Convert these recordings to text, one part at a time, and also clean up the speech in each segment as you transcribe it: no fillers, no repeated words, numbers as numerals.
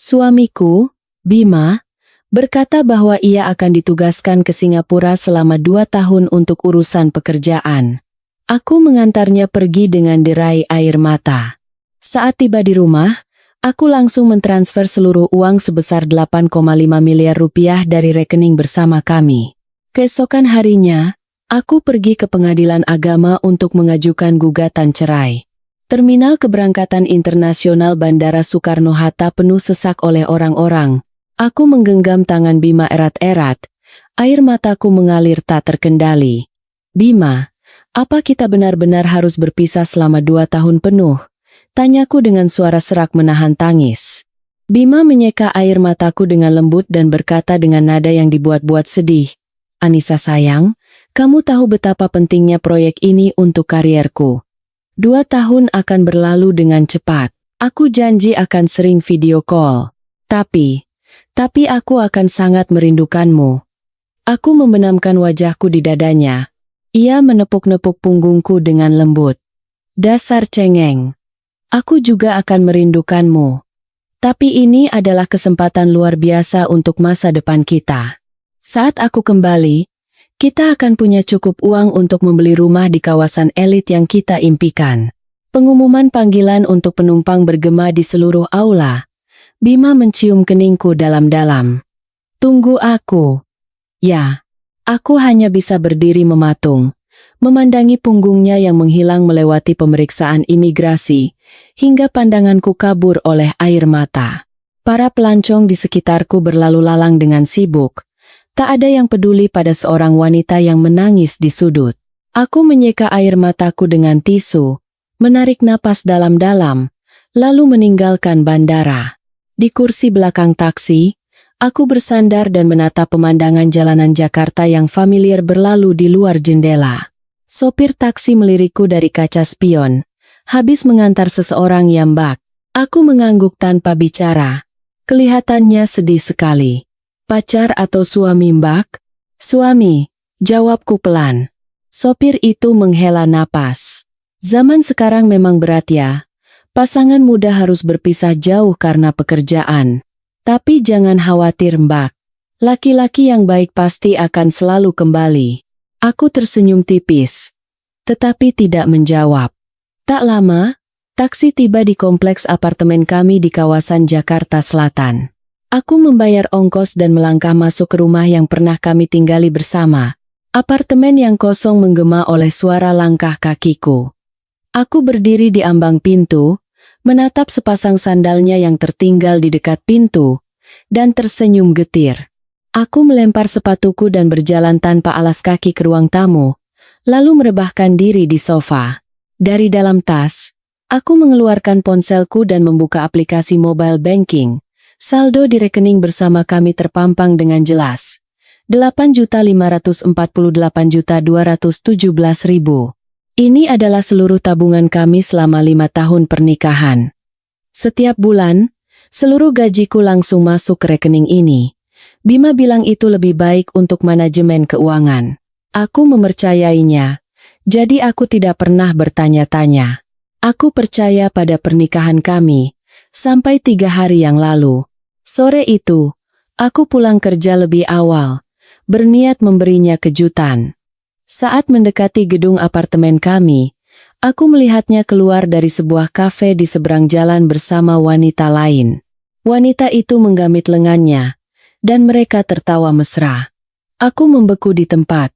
Suamiku, Bima, berkata bahwa ia akan ditugaskan ke Singapura selama 2 tahun untuk urusan pekerjaan. Aku mengantarnya pergi dengan derai air mata. Saat tiba di rumah, aku langsung mentransfer seluruh uang sebesar 8,5 miliar rupiah dari rekening bersama kami. Keesokan harinya, aku pergi ke pengadilan agama untuk mengajukan gugatan cerai. Terminal keberangkatan internasional Bandara Soekarno-Hatta penuh sesak oleh orang-orang. Aku menggenggam tangan Bima erat-erat. Air mataku mengalir tak terkendali. Bima, apa kita benar-benar harus berpisah selama 2 tahun penuh? Tanyaku dengan suara serak menahan tangis. Bima menyeka air mataku dengan lembut dan berkata dengan nada yang dibuat-buat sedih. Anissa sayang, kamu tahu betapa pentingnya proyek ini untuk karierku. 2 tahun akan berlalu dengan cepat. Aku janji akan sering video call. Tapi aku akan sangat merindukanmu. Aku membenamkan wajahku di dadanya. Ia menepuk-nepuk punggungku dengan lembut. Dasar cengeng. Aku juga akan merindukanmu. Tapi ini adalah kesempatan luar biasa untuk masa depan kita. Saat aku kembali, kita akan punya cukup uang untuk membeli rumah di kawasan elit yang kita impikan. Pengumuman panggilan untuk penumpang bergema di seluruh aula. Bima mencium keningku dalam-dalam. Tunggu aku. Ya, aku hanya bisa berdiri mematung, memandangi punggungnya yang menghilang melewati pemeriksaan imigrasi, hingga pandanganku kabur oleh air mata. Para pelancong di sekitarku berlalu lalang dengan sibuk. Tak ada yang peduli pada seorang wanita yang menangis di sudut. Aku menyeka air mataku dengan tisu, menarik napas dalam-dalam, lalu meninggalkan bandara. Di kursi belakang taksi, aku bersandar dan menatap pemandangan jalanan Jakarta yang familiar berlalu di luar jendela. Sopir taksi melirikku dari kaca spion, habis mengantar seseorang yang bak. Aku mengangguk tanpa bicara. Kelihatannya sedih sekali. Pacar atau suami Mbak? Suami, jawabku pelan. Sopir itu menghela napas. Zaman sekarang memang berat ya. Pasangan muda harus berpisah jauh karena pekerjaan. Tapi jangan khawatir Mbak. Laki-laki yang baik pasti akan selalu kembali. Aku tersenyum tipis, tetapi tidak menjawab. Tak lama, taksi tiba di kompleks apartemen kami di kawasan Jakarta Selatan. Aku membayar ongkos dan melangkah masuk ke rumah yang pernah kami tinggali bersama. Apartemen yang kosong menggema oleh suara langkah kakiku. Aku berdiri di ambang pintu, menatap sepasang sandalnya yang tertinggal di dekat pintu, dan tersenyum getir. Aku melempar sepatuku dan berjalan tanpa alas kaki ke ruang tamu, lalu merebahkan diri di sofa. Dari dalam tas, aku mengeluarkan ponselku dan membuka aplikasi mobile banking. Saldo di rekening bersama kami terpampang dengan jelas. 8.548.217.000. Ini adalah seluruh tabungan kami selama 5 tahun pernikahan. Setiap bulan, seluruh gajiku langsung masuk ke rekening ini. Bima bilang itu lebih baik untuk manajemen keuangan. Aku mempercayainya, jadi aku tidak pernah bertanya-tanya. Aku percaya pada pernikahan kami, sampai 3 hari yang lalu. Sore itu, aku pulang kerja lebih awal, berniat memberinya kejutan. Saat mendekati gedung apartemen kami, aku melihatnya keluar dari sebuah kafe di seberang jalan bersama wanita lain. Wanita itu menggamit lengannya, dan mereka tertawa mesra. Aku membeku di tempat.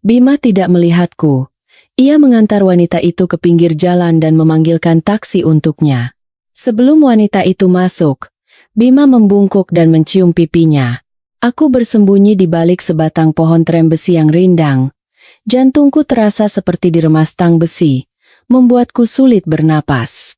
Bima tidak melihatku. Ia mengantar wanita itu ke pinggir jalan dan memanggilkan taksi untuknya. Sebelum wanita itu masuk, Bima membungkuk dan mencium pipinya. Aku bersembunyi di balik sebatang pohon trem besi yang rindang. Jantungku terasa seperti diremas tang besi, membuatku sulit bernapas.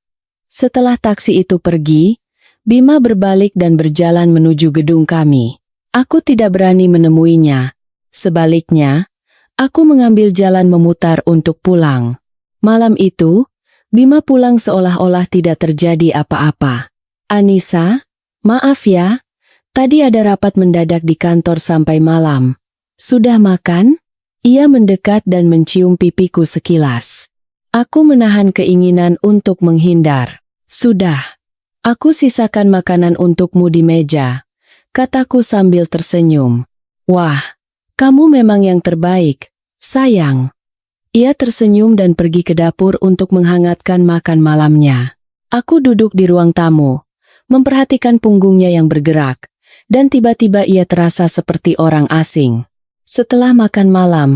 Setelah taksi itu pergi, Bima berbalik dan berjalan menuju gedung kami. Aku tidak berani menemuinya. Sebaliknya, aku mengambil jalan memutar untuk pulang. Malam itu, Bima pulang seolah-olah tidak terjadi apa-apa. Anissa, maaf ya, tadi ada rapat mendadak di kantor sampai malam. Sudah makan? Ia mendekat dan mencium pipiku sekilas. Aku menahan keinginan untuk menghindar. Sudah. Aku sisakan makanan untukmu di meja, kataku sambil tersenyum. Wah, kamu memang yang terbaik, sayang. Ia tersenyum dan pergi ke dapur untuk menghangatkan makan malamnya. Aku duduk di ruang tamu, memperhatikan punggungnya yang bergerak, dan tiba-tiba ia terasa seperti orang asing. Setelah makan malam,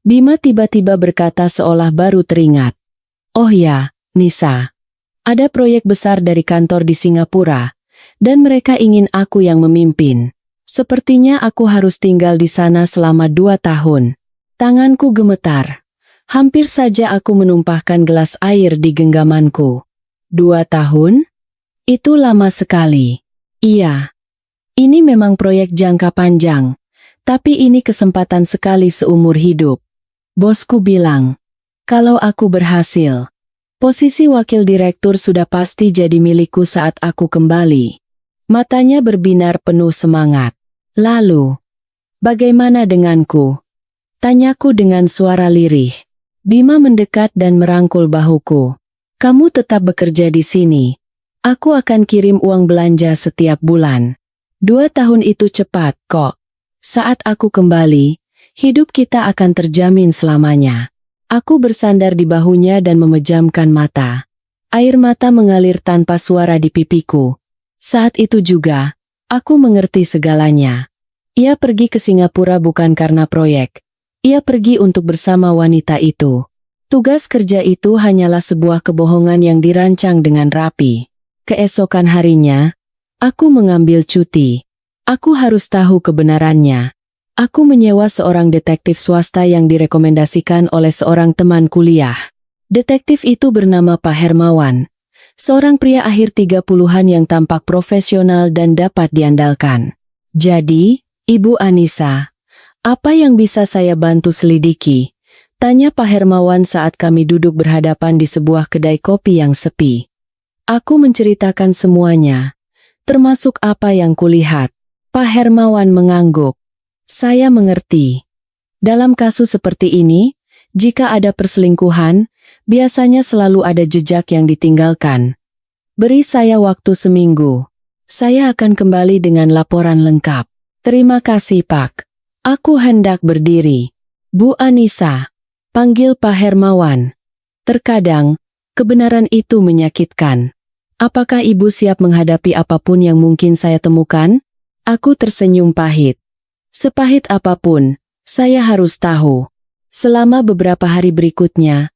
Bima tiba-tiba berkata seolah baru teringat. Oh ya, Nisa. Ada proyek besar dari kantor di Singapura, dan mereka ingin aku yang memimpin. Sepertinya aku harus tinggal di sana selama 2 tahun. Tanganku gemetar. Hampir saja aku menumpahkan gelas air di genggamanku. 2 tahun? Itu lama sekali. Iya. Ini memang proyek jangka panjang, tapi ini kesempatan sekali seumur hidup. Bosku bilang, kalau aku berhasil, posisi wakil direktur sudah pasti jadi milikku saat aku kembali. Matanya berbinar penuh semangat. Lalu, bagaimana denganku? Tanyaku dengan suara lirih. Bima mendekat dan merangkul bahuku. Kamu tetap bekerja di sini. Aku akan kirim uang belanja setiap bulan. 2 tahun itu cepat kok. Saat aku kembali, hidup kita akan terjamin selamanya. Aku bersandar di bahunya dan memejamkan mata. Air mata mengalir tanpa suara di pipiku. Saat itu juga, aku mengerti segalanya. Ia pergi ke Singapura bukan karena proyek. Ia pergi untuk bersama wanita itu. Tugas kerja itu hanyalah sebuah kebohongan yang dirancang dengan rapi. Keesokan harinya, aku mengambil cuti. Aku harus tahu kebenarannya. Aku menyewa seorang detektif swasta yang direkomendasikan oleh seorang teman kuliah. Detektif itu bernama Pak Hermawan. Seorang pria akhir 30-an yang tampak profesional dan dapat diandalkan. Jadi, Ibu Anissa, apa yang bisa saya bantu selidiki? Tanya Pak Hermawan saat kami duduk berhadapan di sebuah kedai kopi yang sepi. Aku menceritakan semuanya, termasuk apa yang kulihat. Pak Hermawan mengangguk. Saya mengerti. Dalam kasus seperti ini, jika ada perselingkuhan, biasanya selalu ada jejak yang ditinggalkan. Beri saya waktu seminggu. Saya akan kembali dengan laporan lengkap. Terima kasih, Pak. Aku hendak berdiri. Bu Anissa, panggil Pak Hermawan. Terkadang, kebenaran itu menyakitkan. Apakah Ibu siap menghadapi apapun yang mungkin saya temukan? Aku tersenyum pahit. Sepahit apapun, saya harus tahu. Selama beberapa hari berikutnya,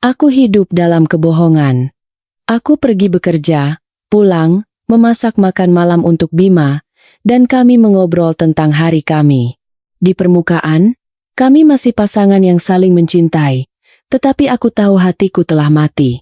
aku hidup dalam kebohongan. Aku pergi bekerja, pulang, memasak makan malam untuk Bima, dan kami mengobrol tentang hari kami. Di permukaan, kami masih pasangan yang saling mencintai, tetapi aku tahu hatiku telah mati.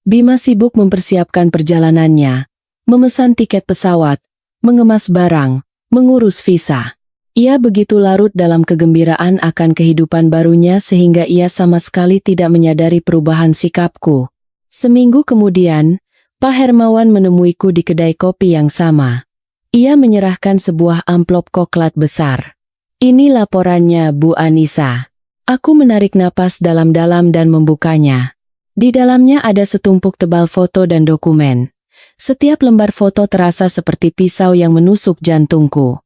Bima sibuk mempersiapkan perjalanannya, memesan tiket pesawat, mengemas barang, mengurus visa. Ia begitu larut dalam kegembiraan akan kehidupan barunya sehingga ia sama sekali tidak menyadari perubahan sikapku. Seminggu kemudian, Pak Hermawan menemuiku di kedai kopi yang sama. Ia menyerahkan sebuah amplop coklat besar. Ini laporannya, Bu Anissa. Aku menarik napas dalam-dalam dan membukanya. Di dalamnya ada setumpuk tebal foto dan dokumen. Setiap lembar foto terasa seperti pisau yang menusuk jantungku.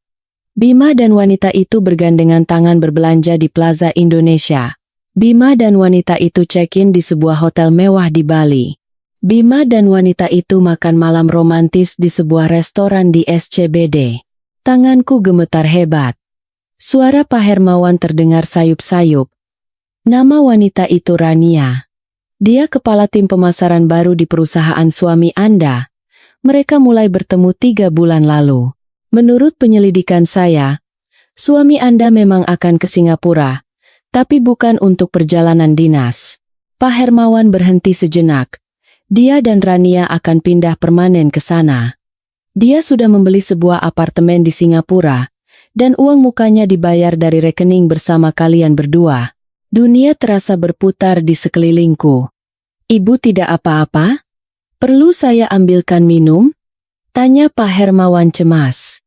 Bima dan wanita itu bergandengan tangan berbelanja di Plaza Indonesia. Bima dan wanita itu check-in di sebuah hotel mewah di Bali. Bima dan wanita itu makan malam romantis di sebuah restoran di SCBD. Tanganku gemetar hebat. Suara Pak Hermawan terdengar sayup-sayup. Nama wanita itu Rania. Dia kepala tim pemasaran baru di perusahaan suami Anda. Mereka mulai bertemu 3 bulan lalu. Menurut penyelidikan saya, suami Anda memang akan ke Singapura, tapi bukan untuk perjalanan dinas. Pak Hermawan berhenti sejenak. Dia dan Rania akan pindah permanen ke sana. Dia sudah membeli sebuah apartemen di Singapura, dan uang mukanya dibayar dari rekening bersama kalian berdua. Dunia terasa berputar di sekelilingku. Ibu tidak apa-apa? Perlu saya ambilkan minum? Tanya Pak Hermawan cemas.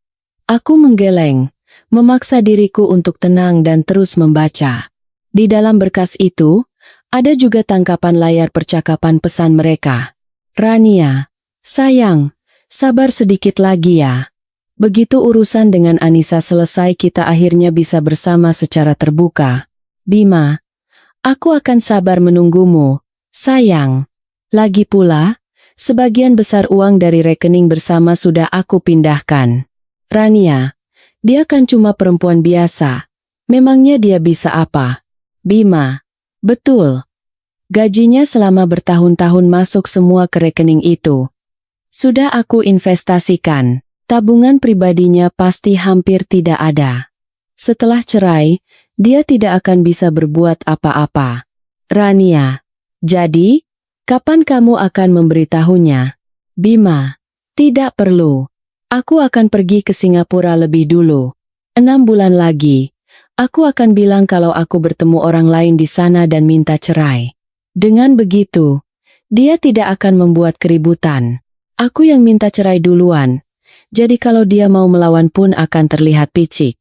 Aku menggeleng, memaksa diriku untuk tenang dan terus membaca. Di dalam berkas itu, ada juga tangkapan layar percakapan pesan mereka. Rania, sayang, Sabar sedikit lagi ya. Begitu urusan dengan Anissa selesai kita akhirnya bisa bersama secara terbuka. Bima, aku akan sabar menunggumu, sayang. Lagi pula, sebagian besar uang dari rekening bersama sudah aku pindahkan. Rania, dia kan cuma perempuan biasa. Memangnya dia bisa apa? Bima, betul. Gajinya selama bertahun-tahun masuk semua ke rekening itu. Sudah aku investasikan. Tabungan pribadinya pasti hampir tidak ada. Setelah cerai, dia tidak akan bisa berbuat apa-apa. Rania, jadi, kapan kamu akan memberitahunya? Bima, tidak perlu. Aku akan pergi ke Singapura lebih dulu. 6 bulan lagi, aku akan bilang kalau aku bertemu orang lain di sana dan minta cerai. Dengan begitu, dia tidak akan membuat keributan. Aku yang minta cerai duluan. Jadi kalau dia mau melawan pun akan terlihat picik.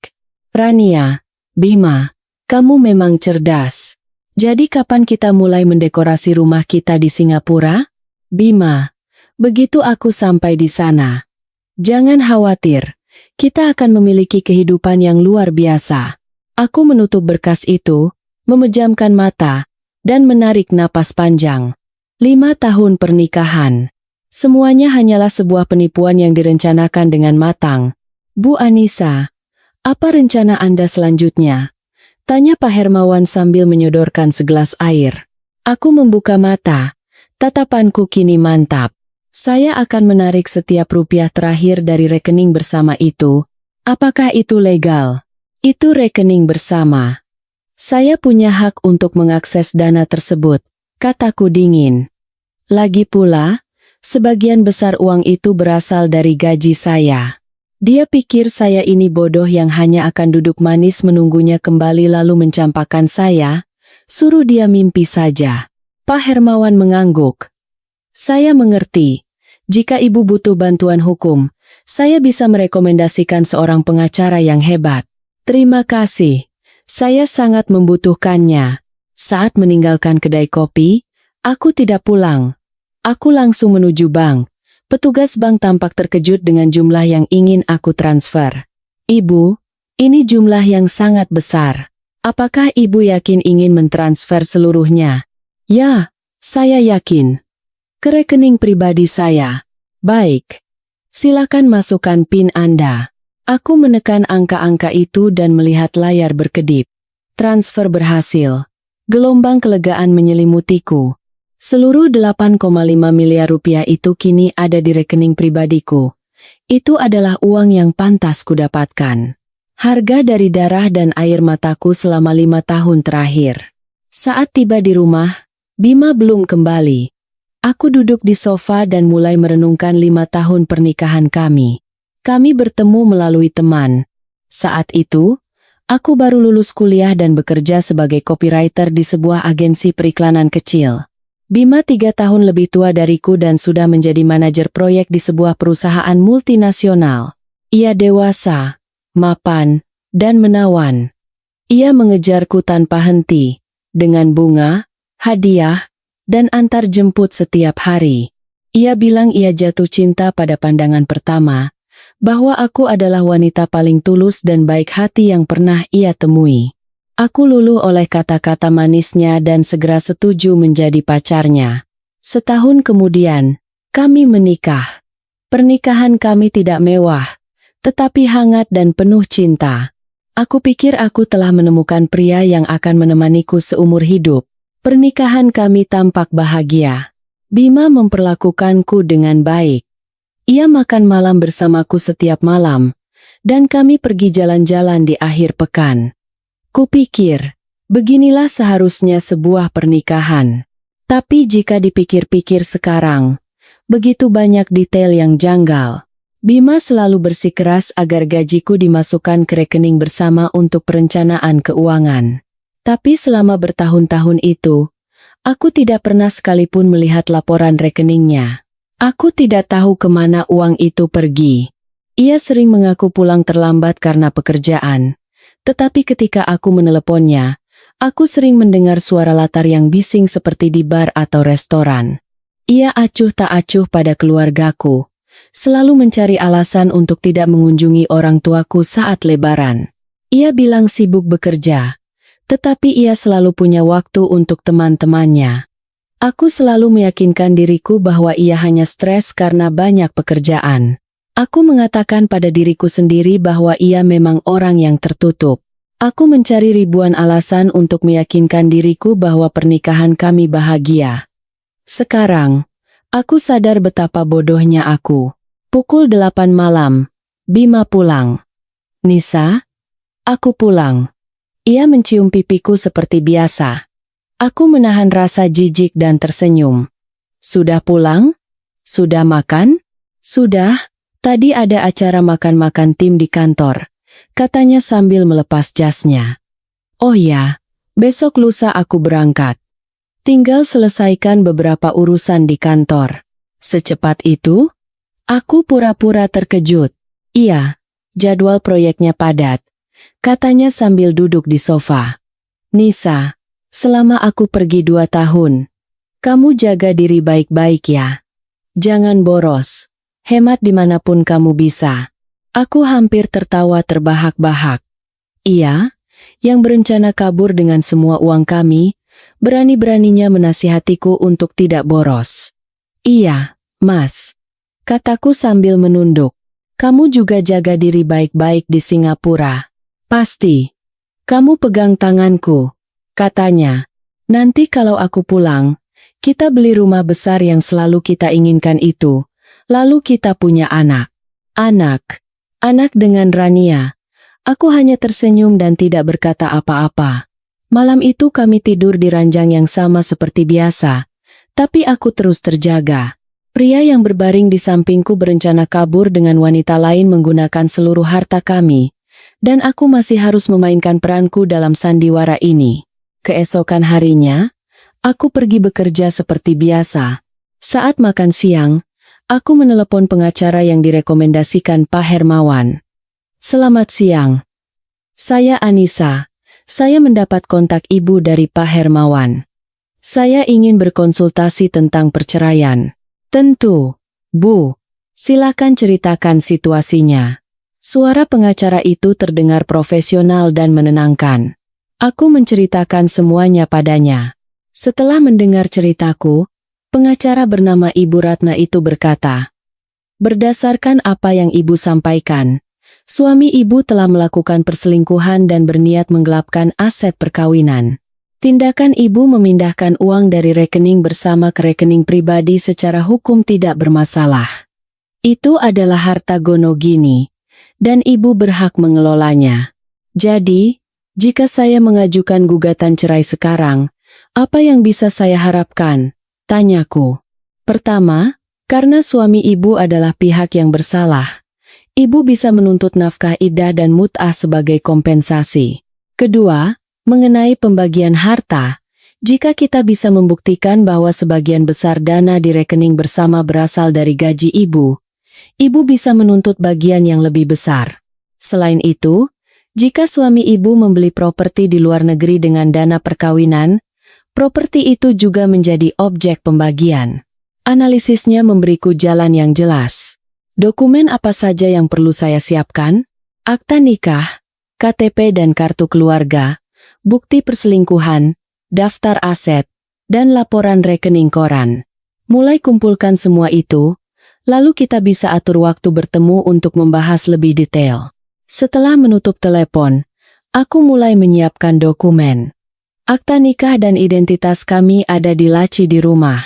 Rania, Bima, kamu memang cerdas. Jadi kapan kita mulai mendekorasi rumah kita di Singapura? Bima, begitu aku sampai di sana. Jangan khawatir, kita akan memiliki kehidupan yang luar biasa. Aku menutup berkas itu, memejamkan mata, dan menarik napas panjang. 5 tahun pernikahan. Semuanya hanyalah sebuah penipuan yang direncanakan dengan matang. Bu Anissa, apa rencana Anda selanjutnya? Tanya Pak Hermawan sambil menyodorkan segelas air. Aku membuka mata. Tatapanku kini mantap. Saya akan menarik setiap rupiah terakhir dari rekening bersama itu. Apakah itu legal? Itu rekening bersama. Saya punya hak untuk mengakses dana tersebut, kataku dingin. Lagi pula, sebagian besar uang itu berasal dari gaji saya. Dia pikir saya ini bodoh yang hanya akan duduk manis menunggunya kembali lalu mencampakkan saya. Suruh dia mimpi saja. Pak Hermawan mengangguk. Saya mengerti. Jika ibu butuh bantuan hukum, saya bisa merekomendasikan seorang pengacara yang hebat. Terima kasih. Saya sangat membutuhkannya. Saat meninggalkan kedai kopi, aku tidak pulang. Aku langsung menuju bank. Petugas bank tampak terkejut dengan jumlah yang ingin aku transfer. Ibu, ini jumlah yang sangat besar. Apakah ibu yakin ingin mentransfer seluruhnya? Ya, saya yakin. Ke rekening pribadi saya. Baik. Silakan masukkan PIN Anda. Aku menekan angka-angka itu dan melihat layar berkedip. Transfer berhasil. Gelombang kelegaan menyelimutiku. Seluruh 8,5 miliar rupiah itu kini ada di rekening pribadiku. Itu adalah uang yang pantas kudapatkan. Harga dari darah dan air mataku selama 5 tahun terakhir. Saat tiba di rumah, Bima belum kembali. Aku duduk di sofa dan mulai merenungkan 5 tahun pernikahan kami. Kami bertemu melalui teman. Saat itu, aku baru lulus kuliah dan bekerja sebagai copywriter di sebuah agensi periklanan kecil. Bima 3 tahun lebih tua dariku dan sudah menjadi manajer proyek di sebuah perusahaan multinasional. Ia dewasa, mapan, dan menawan. Ia mengejarku tanpa henti, dengan bunga, hadiah, dan antar jemput setiap hari. Ia bilang ia jatuh cinta pada pandangan pertama, bahwa aku adalah wanita paling tulus dan baik hati yang pernah ia temui. Aku luluh oleh kata-kata manisnya dan segera setuju menjadi pacarnya. Setahun kemudian, kami menikah. Pernikahan kami tidak mewah, tetapi hangat dan penuh cinta. Aku pikir aku telah menemukan pria yang akan menemaniku seumur hidup. Pernikahan kami tampak bahagia. Bima memperlakukanku dengan baik. Ia makan malam bersamaku setiap malam, dan kami pergi jalan-jalan di akhir pekan. Kupikir, beginilah seharusnya sebuah pernikahan. Tapi jika dipikir-pikir sekarang, begitu banyak detail yang janggal. Bima selalu bersikeras agar gajiku dimasukkan ke rekening bersama untuk perencanaan keuangan. Tapi selama bertahun-tahun itu, aku tidak pernah sekalipun melihat laporan rekeningnya. Aku tidak tahu kemana uang itu pergi. Ia sering mengaku pulang terlambat karena pekerjaan. Tetapi ketika aku meneleponnya, aku sering mendengar suara latar yang bising seperti di bar atau restoran. Ia acuh tak acuh pada keluargaku, selalu mencari alasan untuk tidak mengunjungi orang tuaku saat Lebaran. Ia bilang sibuk bekerja, tetapi ia selalu punya waktu untuk teman-temannya. Aku selalu meyakinkan diriku bahwa ia hanya stres karena banyak pekerjaan. Aku mengatakan pada diriku sendiri bahwa ia memang orang yang tertutup. Aku mencari ribuan alasan untuk meyakinkan diriku bahwa pernikahan kami bahagia. Sekarang, aku sadar betapa bodohnya aku. Pukul 8 malam, Bima pulang. Nisa, aku pulang. Ia mencium pipiku seperti biasa. Aku menahan rasa jijik dan tersenyum. Sudah pulang? Sudah makan? Sudah, tadi ada acara makan-makan tim di kantor, katanya sambil melepas jasnya. Oh ya, besok lusa aku berangkat. Tinggal selesaikan beberapa urusan di kantor. Secepat itu? Aku pura-pura terkejut. Iya, jadwal proyeknya padat, katanya sambil duduk di sofa. Nisa, selama aku pergi 2 tahun, kamu jaga diri baik-baik ya. Jangan boros, hemat dimanapun kamu bisa. Aku hampir tertawa terbahak-bahak. Ia, yang berencana kabur dengan semua uang kami, berani-beraninya menasihatiku untuk tidak boros. Iya, Mas, kataku sambil menunduk. Kamu juga jaga diri baik-baik di Singapura. Pasti. Kamu pegang tanganku, katanya. Nanti kalau aku pulang, kita beli rumah besar yang selalu kita inginkan itu, lalu kita punya anak. Anak dengan Rania. Aku hanya tersenyum dan tidak berkata apa-apa. Malam itu kami tidur di ranjang yang sama seperti biasa, tapi aku terus terjaga. Pria yang berbaring di sampingku berencana kabur dengan wanita lain menggunakan seluruh harta kami, dan aku masih harus memainkan peranku dalam sandiwara ini. Keesokan harinya, aku pergi bekerja seperti biasa. Saat makan siang, aku menelepon pengacara yang direkomendasikan Pak Hermawan. Selamat siang. Saya Anissa. Saya mendapat kontak ibu dari Pak Hermawan. Saya ingin berkonsultasi tentang perceraian. Tentu, Bu. Silakan ceritakan situasinya. Suara pengacara itu terdengar profesional dan menenangkan. Aku menceritakan semuanya padanya. Setelah mendengar ceritaku, pengacara bernama Ibu Ratna itu berkata, berdasarkan apa yang ibu sampaikan, suami ibu telah melakukan perselingkuhan dan berniat menggelapkan aset perkawinan. Tindakan ibu memindahkan uang dari rekening bersama ke rekening pribadi secara hukum tidak bermasalah. Itu adalah harta Gonogini, dan ibu berhak mengelolanya. Jadi, jika saya mengajukan gugatan cerai sekarang, apa yang bisa saya harapkan? Tanyaku. Pertama, karena suami ibu adalah pihak yang bersalah, ibu bisa menuntut nafkah iddah dan mut'ah sebagai kompensasi. Kedua, mengenai pembagian harta, jika kita bisa membuktikan bahwa sebagian besar dana di rekening bersama berasal dari gaji ibu bisa menuntut bagian yang lebih besar. Selain itu, jika suami ibu membeli properti di luar negeri dengan dana perkawinan, properti itu juga menjadi objek pembagian. Analisisnya memberiku jalan yang jelas. Dokumen apa saja yang perlu saya siapkan? Akta nikah, KTP dan kartu keluarga, bukti perselingkuhan, daftar aset, dan laporan rekening koran. Mulai kumpulkan semua itu, lalu kita bisa atur waktu bertemu untuk membahas lebih detail. Setelah menutup telepon, aku mulai menyiapkan dokumen. Akta nikah dan identitas kami ada di laci di rumah.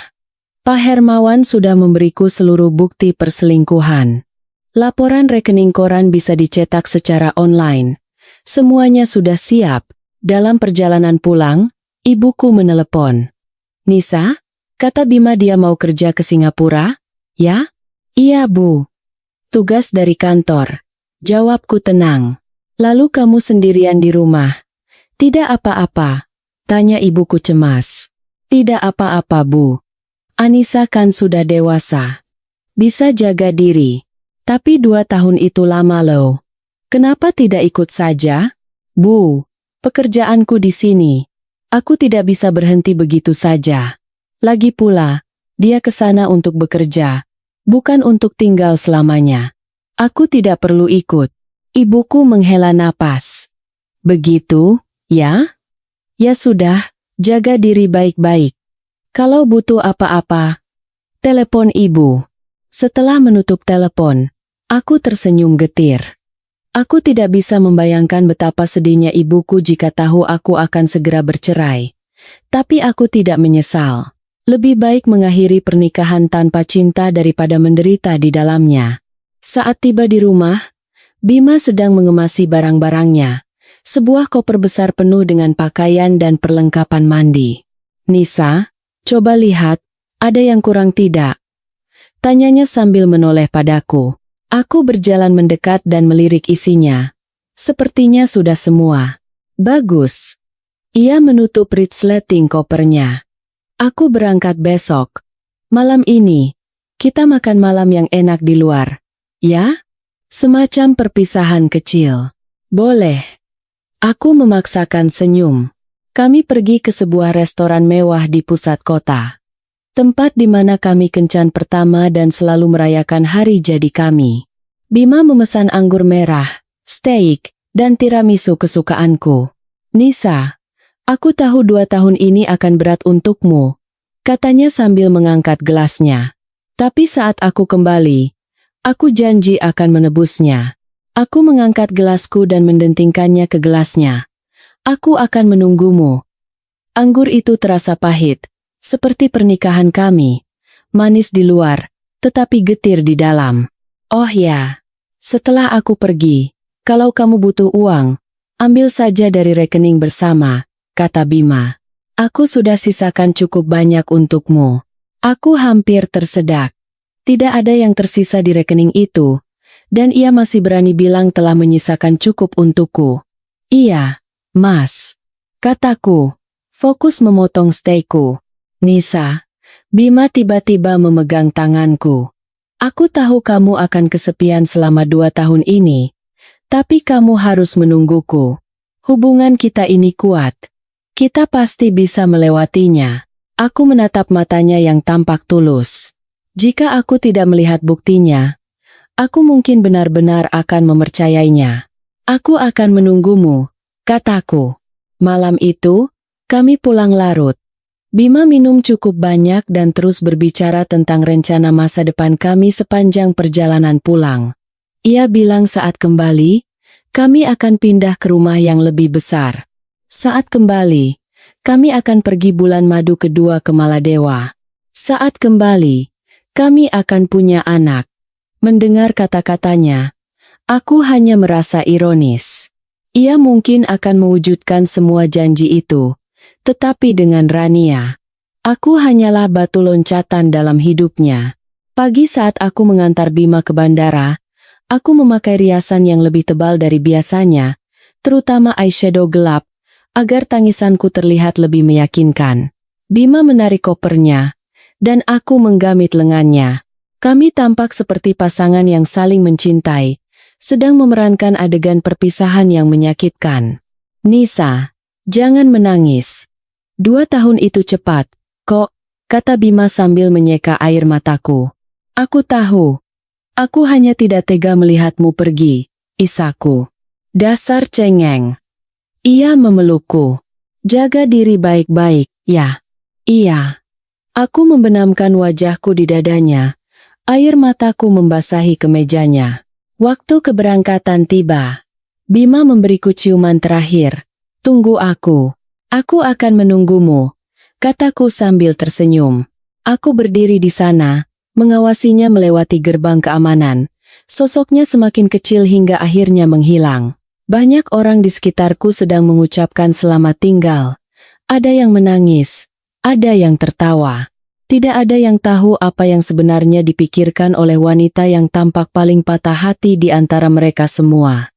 Pak Hermawan sudah memberiku seluruh bukti perselingkuhan. Laporan rekening koran bisa dicetak secara online. Semuanya sudah siap. Dalam perjalanan pulang, ibuku menelepon. Nisa, kata Bima dia mau kerja ke Singapura? Ya? Iya, Bu. Tugas dari kantor. Jawabku tenang. Lalu kamu sendirian di rumah? Tidak apa-apa, tanya ibuku cemas. Tidak apa-apa, Bu. Anissa kan sudah dewasa. Bisa jaga diri. Tapi 2 tahun itu lama loh. Kenapa tidak ikut saja? Bu, pekerjaanku di sini. Aku tidak bisa berhenti begitu saja. Lagi pula, dia ke sana untuk bekerja. bukan untuk tinggal selamanya. Aku tidak perlu ikut. Ibuku menghela napas. Begitu, ya? Ya sudah, jaga diri baik-baik. Kalau butuh apa-apa, telepon ibu. Setelah menutup telepon, aku tersenyum getir. Aku tidak bisa membayangkan betapa sedihnya ibuku jika tahu aku akan segera bercerai. Tapi aku tidak menyesal. Lebih baik mengakhiri pernikahan tanpa cinta daripada menderita di dalamnya. Saat tiba di rumah, Bima sedang mengemasi barang-barangnya. Sebuah koper besar penuh dengan pakaian dan perlengkapan mandi. "Nisa, coba lihat, ada yang kurang tidak?" tanyanya sambil menoleh padaku. Aku berjalan mendekat dan melirik isinya. Sepertinya sudah semua. Bagus. Ia menutup resleting kopernya. Aku berangkat besok. Malam ini, kita makan malam yang enak di luar. Ya? Semacam perpisahan kecil. Boleh. Aku memaksakan senyum. Kami pergi ke sebuah restoran mewah di pusat kota. Tempat di mana kami kencan pertama dan selalu merayakan hari jadi kami. Bima memesan anggur merah, steak, dan tiramisu kesukaanku. "Nisa, aku tahu 2 tahun ini akan berat untukmu," katanya sambil mengangkat gelasnya. "Tapi saat aku kembali, aku janji akan menebusnya." Aku mengangkat gelasku dan mendentingkannya ke gelasnya. "Aku akan menunggumu." Anggur itu terasa pahit. Seperti pernikahan kami, manis di luar, tetapi getir di dalam. "Oh ya, setelah aku pergi, kalau kamu butuh uang, ambil saja dari rekening bersama," kata Bima. "Aku sudah sisakan cukup banyak untukmu." Aku hampir tersedak. Tidak ada yang tersisa di rekening itu, dan ia masih berani bilang telah menyisakan cukup untukku. "Iya, Mas," kataku, fokus memotong steakku. "Nisa," Bima tiba-tiba memegang tanganku. "Aku tahu kamu akan kesepian selama 2 tahun ini, tapi kamu harus menungguku. Hubungan kita ini kuat. Kita pasti bisa melewatinya." Aku menatap matanya yang tampak tulus. Jika aku tidak melihat buktinya, aku mungkin benar-benar akan mempercayainya. "Aku akan menunggumu," kataku. Malam itu, kami pulang larut. Bima minum cukup banyak dan terus berbicara tentang rencana masa depan kami sepanjang perjalanan pulang. Ia bilang saat kembali, kami akan pindah ke rumah yang lebih besar. Saat kembali, kami akan pergi bulan madu kedua ke Maladewa. Saat kembali, kami akan punya anak. Mendengar kata-katanya, aku hanya merasa ironis. Ia mungkin akan mewujudkan semua janji itu, tetapi dengan Rania. Aku hanyalah batu loncatan dalam hidupnya. Pagi saat aku mengantar Bima ke bandara, aku memakai riasan yang lebih tebal dari biasanya, terutama eyeshadow gelap, agar tangisanku terlihat lebih meyakinkan. Bima menarik kopernya, dan aku menggamit lengannya. Kami tampak seperti pasangan yang saling mencintai, sedang memerankan adegan perpisahan yang menyakitkan. "Nisa, jangan menangis. 2 tahun itu cepat, kok," kata Bima sambil menyeka air mataku. "Aku tahu. Aku hanya tidak tega melihatmu pergi, Isaku. Dasar cengeng." Ia memelukku. "Jaga diri baik-baik, ya." "Iya." Aku membenamkan wajahku di dadanya. Air mataku membasahi kemejanya. Waktu keberangkatan tiba. Bima memberiku ciuman terakhir. "Tunggu aku. Aku akan menunggumu," kataku sambil tersenyum. Aku berdiri di sana, mengawasinya melewati gerbang keamanan. Sosoknya semakin kecil hingga akhirnya menghilang. Banyak orang di sekitarku sedang mengucapkan selamat tinggal. Ada yang menangis, ada yang tertawa. Tidak ada yang tahu apa yang sebenarnya dipikirkan oleh wanita yang tampak paling patah hati di antara mereka semua.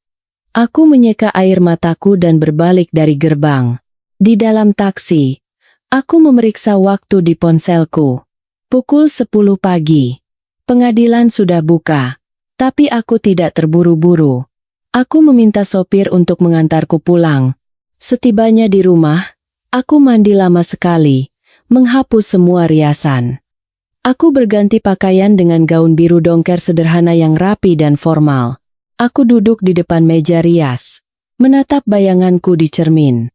Aku menyeka air mataku dan berbalik dari gerbang. Di dalam taksi, aku memeriksa waktu di ponselku. Pukul 10 pagi. Pengadilan sudah buka, tapi aku tidak terburu-buru. Aku meminta sopir untuk mengantarku pulang. Setibanya di rumah, aku mandi lama sekali, menghapus semua riasan. Aku berganti pakaian dengan gaun biru dongker sederhana yang rapi dan formal. Aku duduk di depan meja rias, menatap bayanganku di cermin.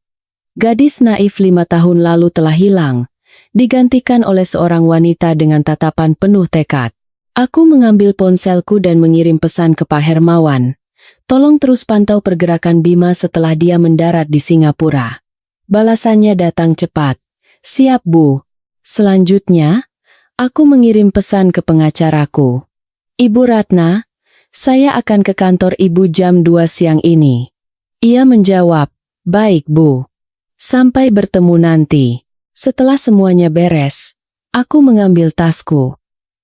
Gadis naif 5 tahun lalu telah hilang, digantikan oleh seorang wanita dengan tatapan penuh tekad. Aku mengambil ponselku dan mengirim pesan ke Pak Hermawan. Tolong terus pantau pergerakan Bima setelah dia mendarat di Singapura. Balasannya datang cepat. Siap, Bu. Selanjutnya, aku mengirim pesan ke pengacaraku. Ibu Ratna, saya akan ke kantor Ibu jam 2 siang ini. Ia menjawab, baik, Bu. Sampai bertemu nanti. Setelah semuanya beres, aku mengambil tasku.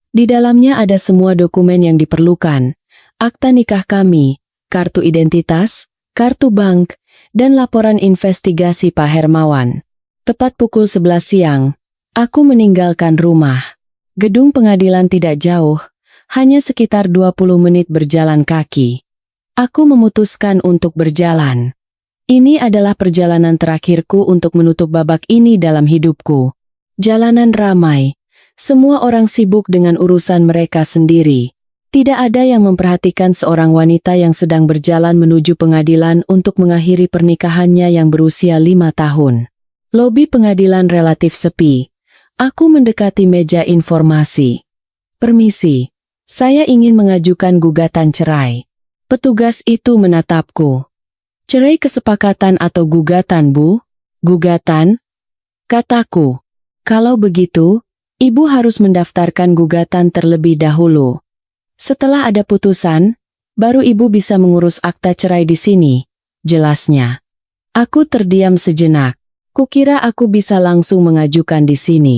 Di dalamnya ada semua dokumen yang diperlukan, akta nikah kami, kartu identitas, kartu bank, dan laporan investigasi Pak Hermawan. Tepat pukul 11 siang, aku meninggalkan rumah. Gedung pengadilan tidak jauh, hanya sekitar 20 menit berjalan kaki. Aku memutuskan untuk berjalan. Ini adalah perjalanan terakhirku untuk menutup babak ini dalam hidupku. Jalanan ramai. Semua orang sibuk dengan urusan mereka sendiri. Tidak ada yang memperhatikan seorang wanita yang sedang berjalan menuju pengadilan untuk mengakhiri pernikahannya yang berusia 5 tahun. Lobi pengadilan relatif sepi. Aku mendekati meja informasi. Permisi, saya ingin mengajukan gugatan cerai. Petugas itu menatapku. Cerai kesepakatan atau gugatan, Bu? Gugatan? Kataku. Kalau begitu, Ibu harus mendaftarkan gugatan terlebih dahulu. Setelah ada putusan, baru Ibu bisa mengurus akta cerai di sini, jelasnya. Aku terdiam sejenak. Kukira aku bisa langsung mengajukan di sini.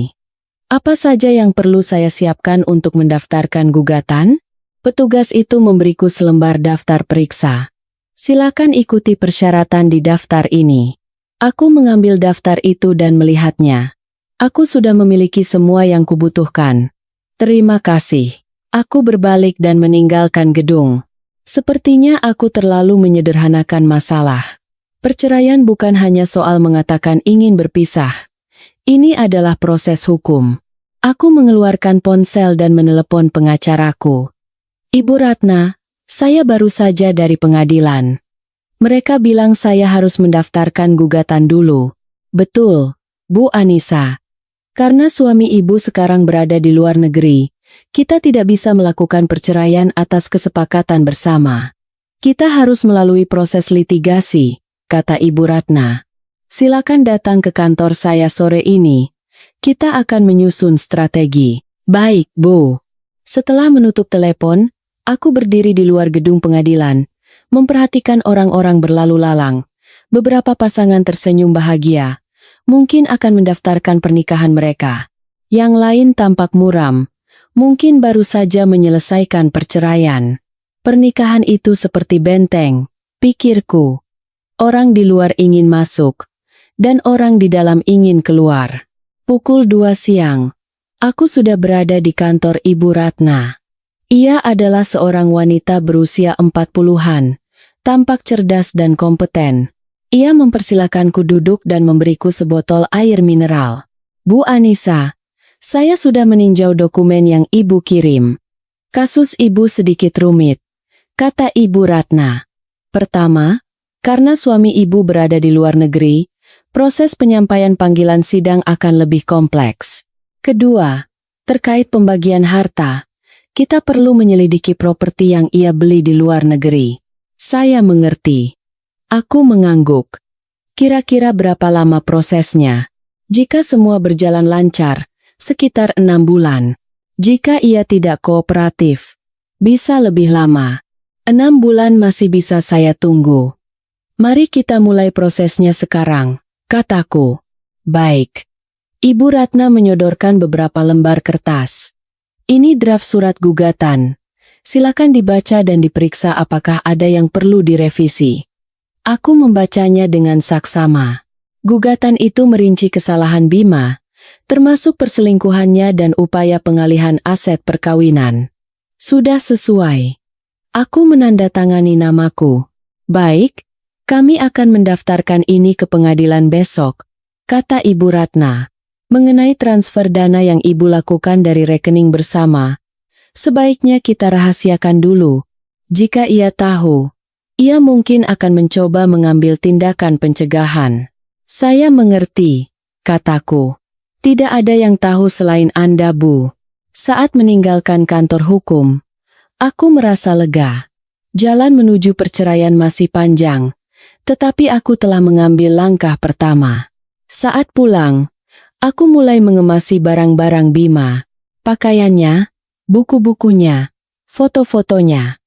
Apa saja yang perlu saya siapkan untuk mendaftarkan gugatan? Petugas itu memberiku selembar daftar periksa. Silakan ikuti persyaratan di daftar ini. Aku mengambil daftar itu dan melihatnya. Aku sudah memiliki semua yang kubutuhkan. Terima kasih. Aku berbalik dan meninggalkan gedung. Sepertinya aku terlalu menyederhanakan masalah. Perceraian bukan hanya soal mengatakan ingin berpisah. Ini adalah proses hukum. Aku mengeluarkan ponsel dan menelepon pengacaraku. Ibu Ratna, saya baru saja dari pengadilan. Mereka bilang saya harus mendaftarkan gugatan dulu. Betul, Bu Anissa. Karena suami ibu sekarang berada di luar negeri, kita tidak bisa melakukan perceraian atas kesepakatan bersama. Kita harus melalui proses litigasi, kata Ibu Ratna. Silakan datang ke kantor saya sore ini. Kita akan menyusun strategi. Baik, Bu. Setelah menutup telepon, aku berdiri di luar gedung pengadilan, memperhatikan orang-orang berlalu lalang. Beberapa pasangan tersenyum bahagia, mungkin akan mendaftarkan pernikahan mereka. Yang lain tampak muram, mungkin baru saja menyelesaikan perceraian. Pernikahan itu seperti benteng, pikirku. Orang di luar ingin masuk, dan orang di dalam ingin keluar. Pukul 2 siang, aku sudah berada di kantor Ibu Ratna. Ia adalah seorang wanita berusia 40-an, tampak cerdas dan kompeten. Ia mempersilakanku duduk dan memberiku sebotol air mineral. Bu Anissa, saya sudah meninjau dokumen yang Ibu kirim. Kasus Ibu sedikit rumit, kata Ibu Ratna. Pertama, karena suami Ibu berada di luar negeri, proses penyampaian panggilan sidang akan lebih kompleks. Kedua, terkait pembagian harta, kita perlu menyelidiki properti yang ia beli di luar negeri. Saya mengerti. Aku mengangguk. Kira-kira berapa lama prosesnya? Jika semua berjalan lancar, sekitar 6 bulan. Jika ia tidak kooperatif, bisa lebih lama. 6 bulan masih bisa saya tunggu. Mari kita mulai prosesnya sekarang, kataku. Baik. Ibu Ratna menyodorkan beberapa lembar kertas. Ini draft surat gugatan. Silakan dibaca dan diperiksa apakah ada yang perlu direvisi. Aku membacanya dengan saksama. Gugatan itu merinci kesalahan Bima, termasuk perselingkuhannya dan upaya pengalihan aset perkawinan. Sudah sesuai. Aku menandatangani namaku. Baik, kami akan mendaftarkan ini ke pengadilan besok, kata Ibu Ratna. Mengenai transfer dana yang ibu lakukan dari rekening bersama, sebaiknya kita rahasiakan dulu. Jika ia tahu, ia mungkin akan mencoba mengambil tindakan pencegahan. Saya mengerti, kataku. Tidak ada yang tahu selain Anda, Bu. Saat meninggalkan kantor hukum, aku merasa lega. Jalan menuju perceraian masih panjang, tetapi aku telah mengambil langkah pertama. Saat pulang, aku mulai mengemasi barang-barang Bima, pakaiannya, buku-bukunya, foto-fotonya.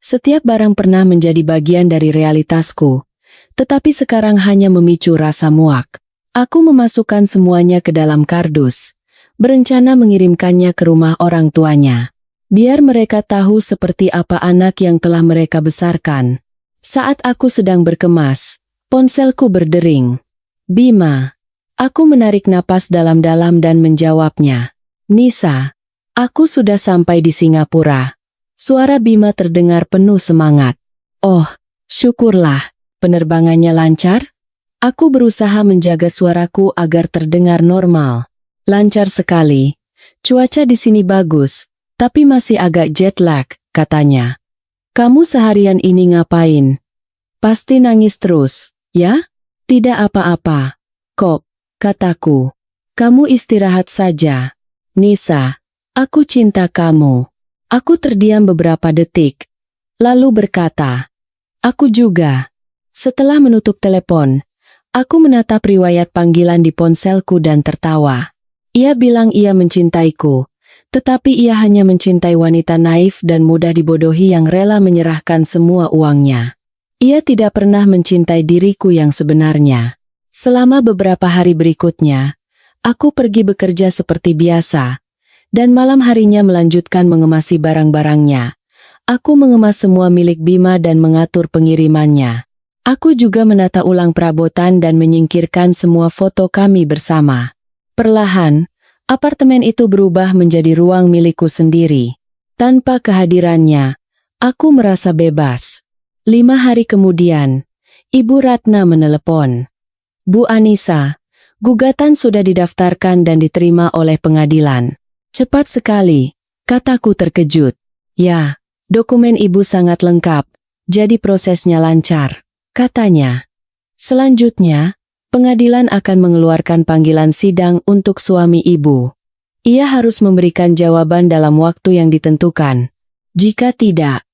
Setiap barang pernah menjadi bagian dari realitasku, tetapi sekarang hanya memicu rasa muak. Aku memasukkan semuanya ke dalam kardus, berencana mengirimkannya ke rumah orang tuanya. Biar mereka tahu seperti apa anak yang telah mereka besarkan. Saat aku sedang berkemas, ponselku berdering. Bima. Aku menarik napas dalam-dalam dan menjawabnya. Nisa, aku sudah sampai di Singapura. Suara Bima terdengar penuh semangat. Oh, syukurlah, penerbangannya lancar? Aku berusaha menjaga suaraku agar terdengar normal. Lancar sekali. Cuaca di sini bagus, tapi masih agak jet lag, katanya. Kamu seharian ini ngapain? Pasti nangis terus, ya? Tidak apa-apa. Kok, kataku. Kamu istirahat saja. Nisa, aku cinta kamu. Aku terdiam beberapa detik, lalu berkata, aku juga. Setelah menutup telepon, aku menatap riwayat panggilan di ponselku dan tertawa. Ia bilang ia mencintaiku, tetapi ia hanya mencintai wanita naif dan mudah dibodohi yang rela menyerahkan semua uangnya. Ia tidak pernah mencintai diriku yang sebenarnya. Selama beberapa hari berikutnya, aku pergi bekerja seperti biasa, dan malam harinya melanjutkan mengemasi barang-barangnya. Aku mengemas semua milik Bima dan mengatur pengirimannya. Aku juga menata ulang perabotan dan menyingkirkan semua foto kami bersama. Perlahan, apartemen itu berubah menjadi ruang milikku sendiri. Tanpa kehadirannya, aku merasa bebas. 5 hari kemudian, Ibu Ratna menelepon. Bu Anissa, gugatan sudah didaftarkan dan diterima oleh pengadilan. Cepat sekali, kataku terkejut. Ya, dokumen ibu sangat lengkap, jadi prosesnya lancar, katanya. Selanjutnya, pengadilan akan mengeluarkan panggilan sidang untuk suami ibu. Ia harus memberikan jawaban dalam waktu yang ditentukan. Jika tidak,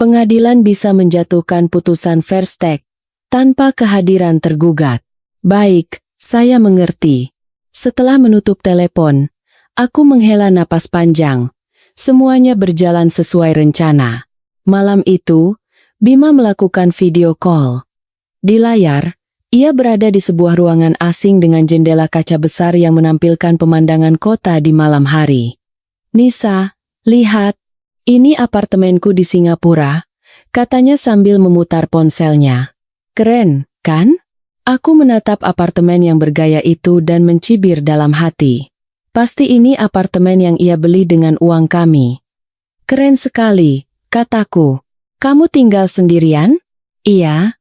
pengadilan bisa menjatuhkan putusan verstek tanpa kehadiran tergugat. Baik, saya mengerti. Setelah menutup telepon, aku menghela napas panjang. Semuanya berjalan sesuai rencana. Malam itu, Bima melakukan video call. Di layar, ia berada di sebuah ruangan asing dengan jendela kaca besar yang menampilkan pemandangan kota di malam hari. Nisa, lihat, ini apartemenku di Singapura, katanya sambil memutar ponselnya. Keren, kan? Aku menatap apartemen yang bergaya itu dan mencibir dalam hati. Pasti ini apartemen yang ia beli dengan uang kami. Keren sekali, kataku. Kamu tinggal sendirian? Iya.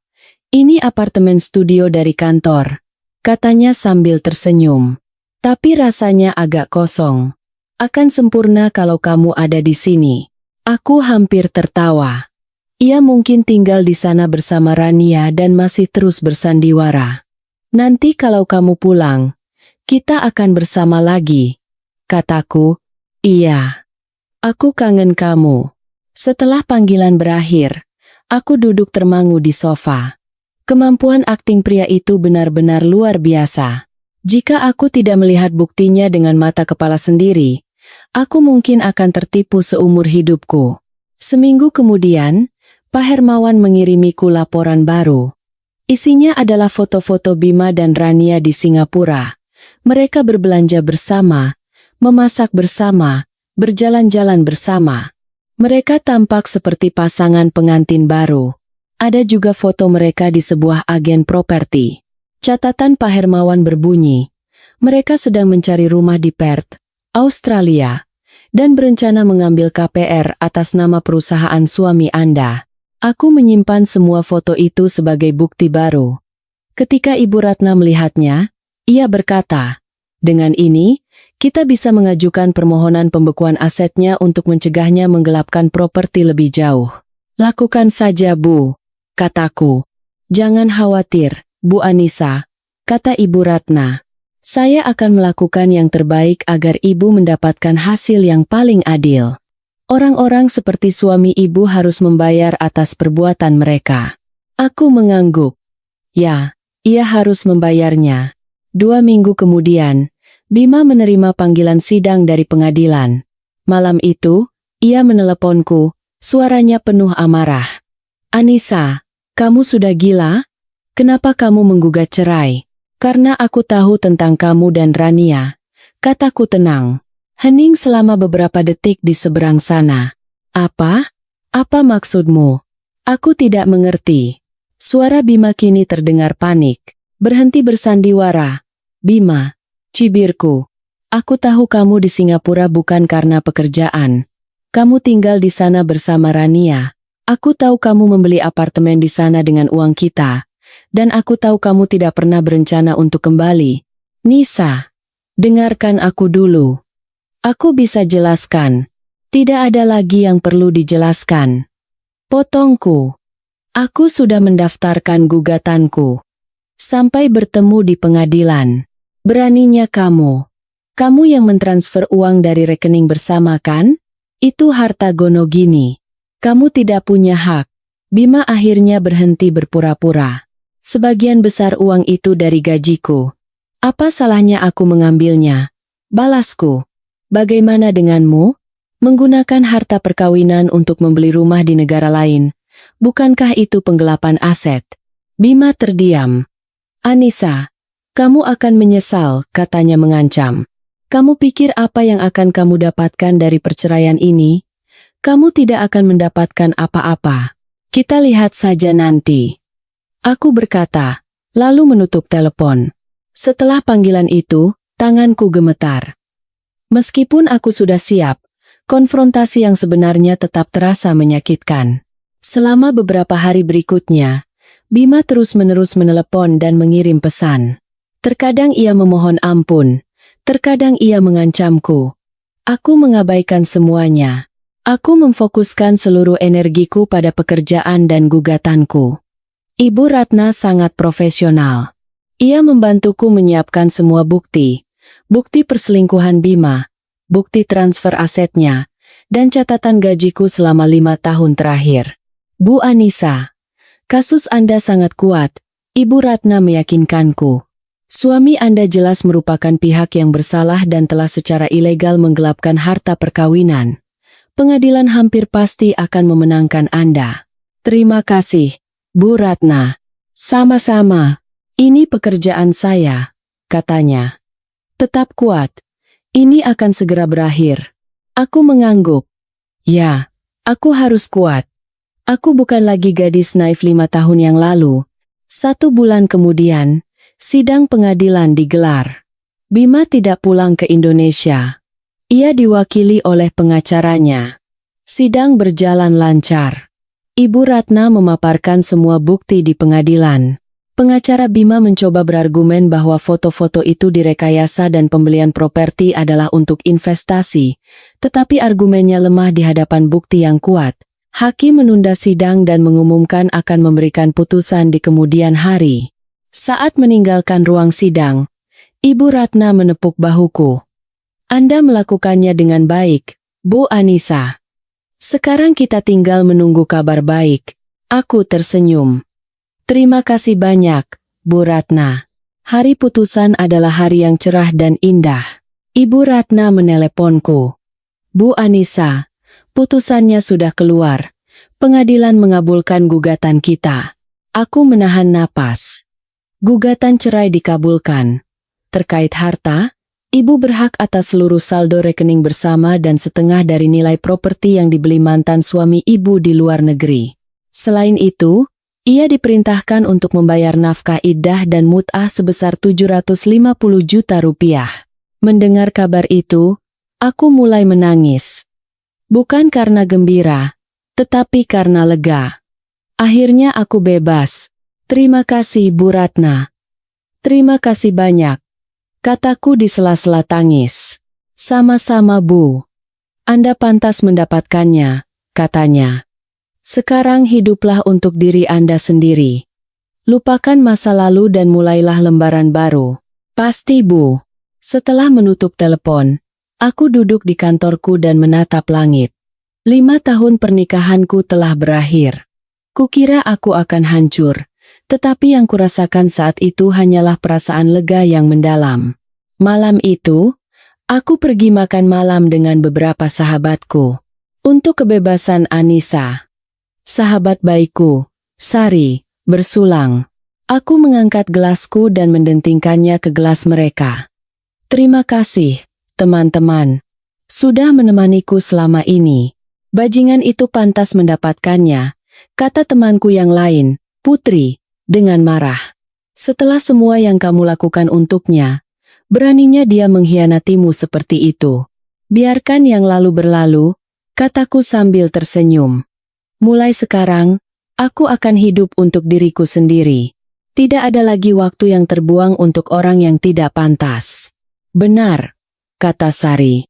Ini apartemen studio dari kantor, katanya sambil tersenyum. Tapi rasanya agak kosong. Akan sempurna kalau kamu ada di sini. Aku hampir tertawa. Ia mungkin tinggal di sana bersama Rania dan masih terus bersandiwara. Nanti kalau kamu pulang, kita akan bersama lagi. Kataku, iya. Aku kangen kamu. Setelah panggilan berakhir, aku duduk termangu di sofa. Kemampuan akting pria itu benar-benar luar biasa. Jika aku tidak melihat buktinya dengan mata kepala sendiri, aku mungkin akan tertipu seumur hidupku. Seminggu kemudian, Pak Hermawan mengirimiku laporan baru. Isinya adalah foto-foto Bima dan Rania di Singapura. Mereka berbelanja bersama, memasak bersama, berjalan-jalan bersama. Mereka tampak seperti pasangan pengantin baru. Ada juga foto mereka di sebuah agen properti. Catatan Pak Hermawan berbunyi, mereka sedang mencari rumah di Perth, Australia, dan berencana mengambil KPR atas nama perusahaan suami Anda. Aku menyimpan semua foto itu sebagai bukti baru. Ketika Ibu Ratna melihatnya, ia berkata, Dengan ini, kita bisa mengajukan permohonan pembekuan asetnya untuk mencegahnya menggelapkan properti lebih jauh. Lakukan saja, Bu, kataku. Jangan khawatir, Bu Anissa, kata Ibu Ratna. Saya akan melakukan yang terbaik agar Ibu mendapatkan hasil yang paling adil. Orang-orang seperti suami Ibu harus membayar atas perbuatan mereka. Aku mengangguk. Ya, ia harus membayarnya. 2 minggu kemudian, Bima menerima panggilan sidang dari pengadilan. Malam itu, ia meneleponku, suaranya penuh amarah. Anissa, kamu sudah gila? Kenapa kamu menggugat cerai? Karena aku tahu tentang kamu dan Rania. Kataku tenang. Hening selama beberapa detik di seberang sana. Apa? Apa maksudmu? Aku tidak mengerti. Suara Bima kini terdengar panik. Berhenti bersandiwara. Bima, cibirku. Aku tahu kamu di Singapura bukan karena pekerjaan. Kamu tinggal di sana bersama Rania. Aku tahu kamu membeli apartemen di sana dengan uang kita. Dan aku tahu kamu tidak pernah berencana untuk kembali. Nisa, dengarkan aku dulu. Aku bisa jelaskan. Tidak ada lagi yang perlu dijelaskan. Potongku. Aku sudah mendaftarkan gugatanku. Sampai bertemu di pengadilan. Beraninya kamu. Kamu yang mentransfer uang dari rekening bersama kan? Itu harta Gonogini. Kamu tidak punya hak. Bima akhirnya berhenti berpura-pura. Sebagian besar uang itu dari gajiku. Apa salahnya aku mengambilnya? Balasku. Bagaimana denganmu? Menggunakan harta perkawinan untuk membeli rumah di negara lain. Bukankah itu penggelapan aset? Bima terdiam. Anissa, kamu akan menyesal, katanya mengancam. Kamu pikir apa yang akan kamu dapatkan dari perceraian ini? Kamu tidak akan mendapatkan apa-apa. Kita lihat saja nanti. Aku berkata, lalu menutup telepon. Setelah panggilan itu, tanganku gemetar. Meskipun aku sudah siap, konfrontasi yang sebenarnya tetap terasa menyakitkan. Selama beberapa hari berikutnya, Bima terus-menerus menelepon dan mengirim pesan. Terkadang ia memohon ampun, terkadang ia mengancamku. Aku mengabaikan semuanya. Aku memfokuskan seluruh energiku pada pekerjaan dan gugatanku. Ibu Ratna sangat profesional. Ia membantuku menyiapkan semua bukti. Bukti perselingkuhan Bima, bukti transfer asetnya, dan catatan gajiku selama 5 tahun terakhir. Bu Anissa, kasus Anda sangat kuat, Ibu Ratna meyakinkanku. Suami Anda jelas merupakan pihak yang bersalah dan telah secara ilegal menggelapkan harta perkawinan. Pengadilan hampir pasti akan memenangkan Anda. Terima kasih, Bu Ratna. Sama-sama, ini pekerjaan saya, katanya. Tetap kuat, ini akan segera berakhir. Aku mengangguk. Ya, aku harus kuat. Aku bukan lagi gadis naif 5 tahun yang lalu. 1 bulan kemudian, sidang pengadilan digelar. Bima tidak pulang ke Indonesia. Ia diwakili oleh pengacaranya. Sidang berjalan lancar. Ibu Ratna memaparkan semua bukti di pengadilan. Pengacara Bima mencoba berargumen bahwa foto-foto itu direkayasa dan pembelian properti adalah untuk investasi, tetapi argumennya lemah di hadapan bukti yang kuat. Hakim menunda sidang dan mengumumkan akan memberikan putusan di kemudian hari. Saat meninggalkan ruang sidang, Ibu Ratna menepuk bahuku. Anda melakukannya dengan baik, Bu Anissa. Sekarang kita tinggal menunggu kabar baik. Aku tersenyum. Terima kasih banyak, Bu Ratna. Hari putusan adalah hari yang cerah dan indah. Ibu Ratna meneleponku. Bu Anissa, putusannya sudah keluar. Pengadilan mengabulkan gugatan kita. Aku menahan napas. Gugatan cerai dikabulkan. Terkait harta, ibu berhak atas seluruh saldo rekening bersama dan setengah dari nilai properti yang dibeli mantan suami ibu di luar negeri. Selain itu, ia diperintahkan untuk membayar nafkah iddah dan mut'ah sebesar 750 juta rupiah. Mendengar kabar itu, aku mulai menangis. Bukan karena gembira, tetapi karena lega. Akhirnya aku bebas. Terima kasih Bu Ratna. Terima kasih banyak. kataku di sela-sela tangis. Sama-sama, Bu. Anda pantas mendapatkannya, katanya. Sekarang hiduplah untuk diri Anda sendiri. Lupakan masa lalu dan mulailah lembaran baru. Pasti, Bu. Setelah menutup telepon, aku duduk di kantorku dan menatap langit. 5 tahun pernikahanku telah berakhir. Kukira aku akan hancur, tetapi yang kurasakan saat itu hanyalah perasaan lega yang mendalam. Malam itu, aku pergi makan malam dengan beberapa sahabatku. Untuk kebebasan Anissa. Sahabat baikku, Sari, bersulang. Aku mengangkat gelasku dan mendentingkannya ke gelas mereka. Terima kasih, teman-teman. Sudah menemaniku selama ini. Bajingan itu pantas mendapatkannya, kata temanku yang lain, Putri, dengan marah. Setelah semua yang kamu lakukan untuknya, beraninya dia mengkhianatimu seperti itu. Biarkan yang lalu berlalu, kataku sambil tersenyum. Mulai sekarang, aku akan hidup untuk diriku sendiri. Tidak ada lagi waktu yang terbuang untuk orang yang tidak pantas. Benar, kata Sari.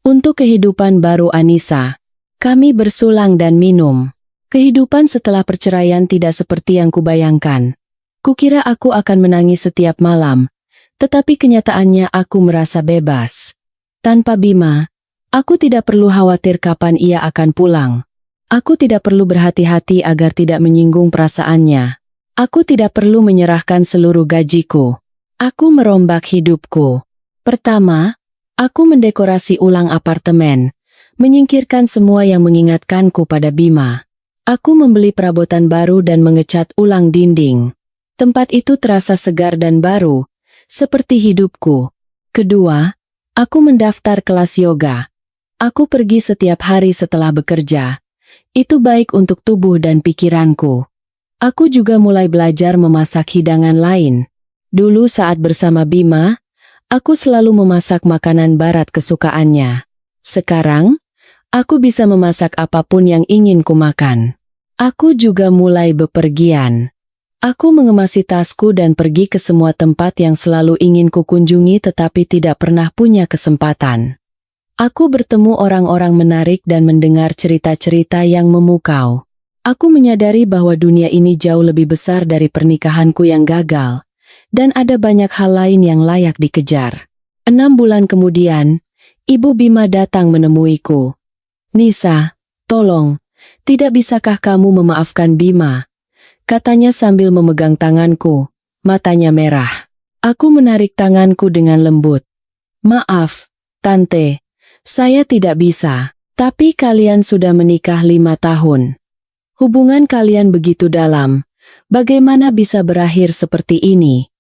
Untuk kehidupan baru Anissa, kami bersulang dan minum. Kehidupan setelah perceraian tidak seperti yang kubayangkan. Kukira aku akan menangis setiap malam, tetapi kenyataannya aku merasa bebas. Tanpa Bima, aku tidak perlu khawatir kapan ia akan pulang. Aku tidak perlu berhati-hati agar tidak menyinggung perasaannya. Aku tidak perlu menyerahkan seluruh gajiku. Aku merombak hidupku. Pertama, aku mendekorasi ulang apartemen, menyingkirkan semua yang mengingatkanku pada Bima. Aku membeli perabotan baru dan mengecat ulang dinding. Tempat itu terasa segar dan baru, seperti hidupku. Kedua, aku mendaftar kelas yoga. Aku pergi setiap hari setelah bekerja. Itu baik untuk tubuh dan pikiranku. Aku juga mulai belajar memasak hidangan lain. Dulu saat bersama Bima, aku selalu memasak makanan barat kesukaannya. Sekarang, aku bisa memasak apapun yang ingin kumakan. Aku juga mulai bepergian. Aku mengemasi tasku dan pergi ke semua tempat yang selalu ingin kukunjungi tetapi tidak pernah punya kesempatan. Aku bertemu orang-orang menarik dan mendengar cerita-cerita yang memukau. Aku menyadari bahwa dunia ini jauh lebih besar dari pernikahanku yang gagal, dan ada banyak hal lain yang layak dikejar. 6 bulan kemudian, Ibu Bima datang menemuiku. Nisa, tolong, tidak bisakah kamu memaafkan Bima? Katanya sambil memegang tanganku, matanya merah. Aku menarik tanganku dengan lembut. Maaf, Tante, saya tidak bisa, tapi kalian sudah menikah 5 tahun. Hubungan kalian begitu dalam, bagaimana bisa berakhir seperti ini?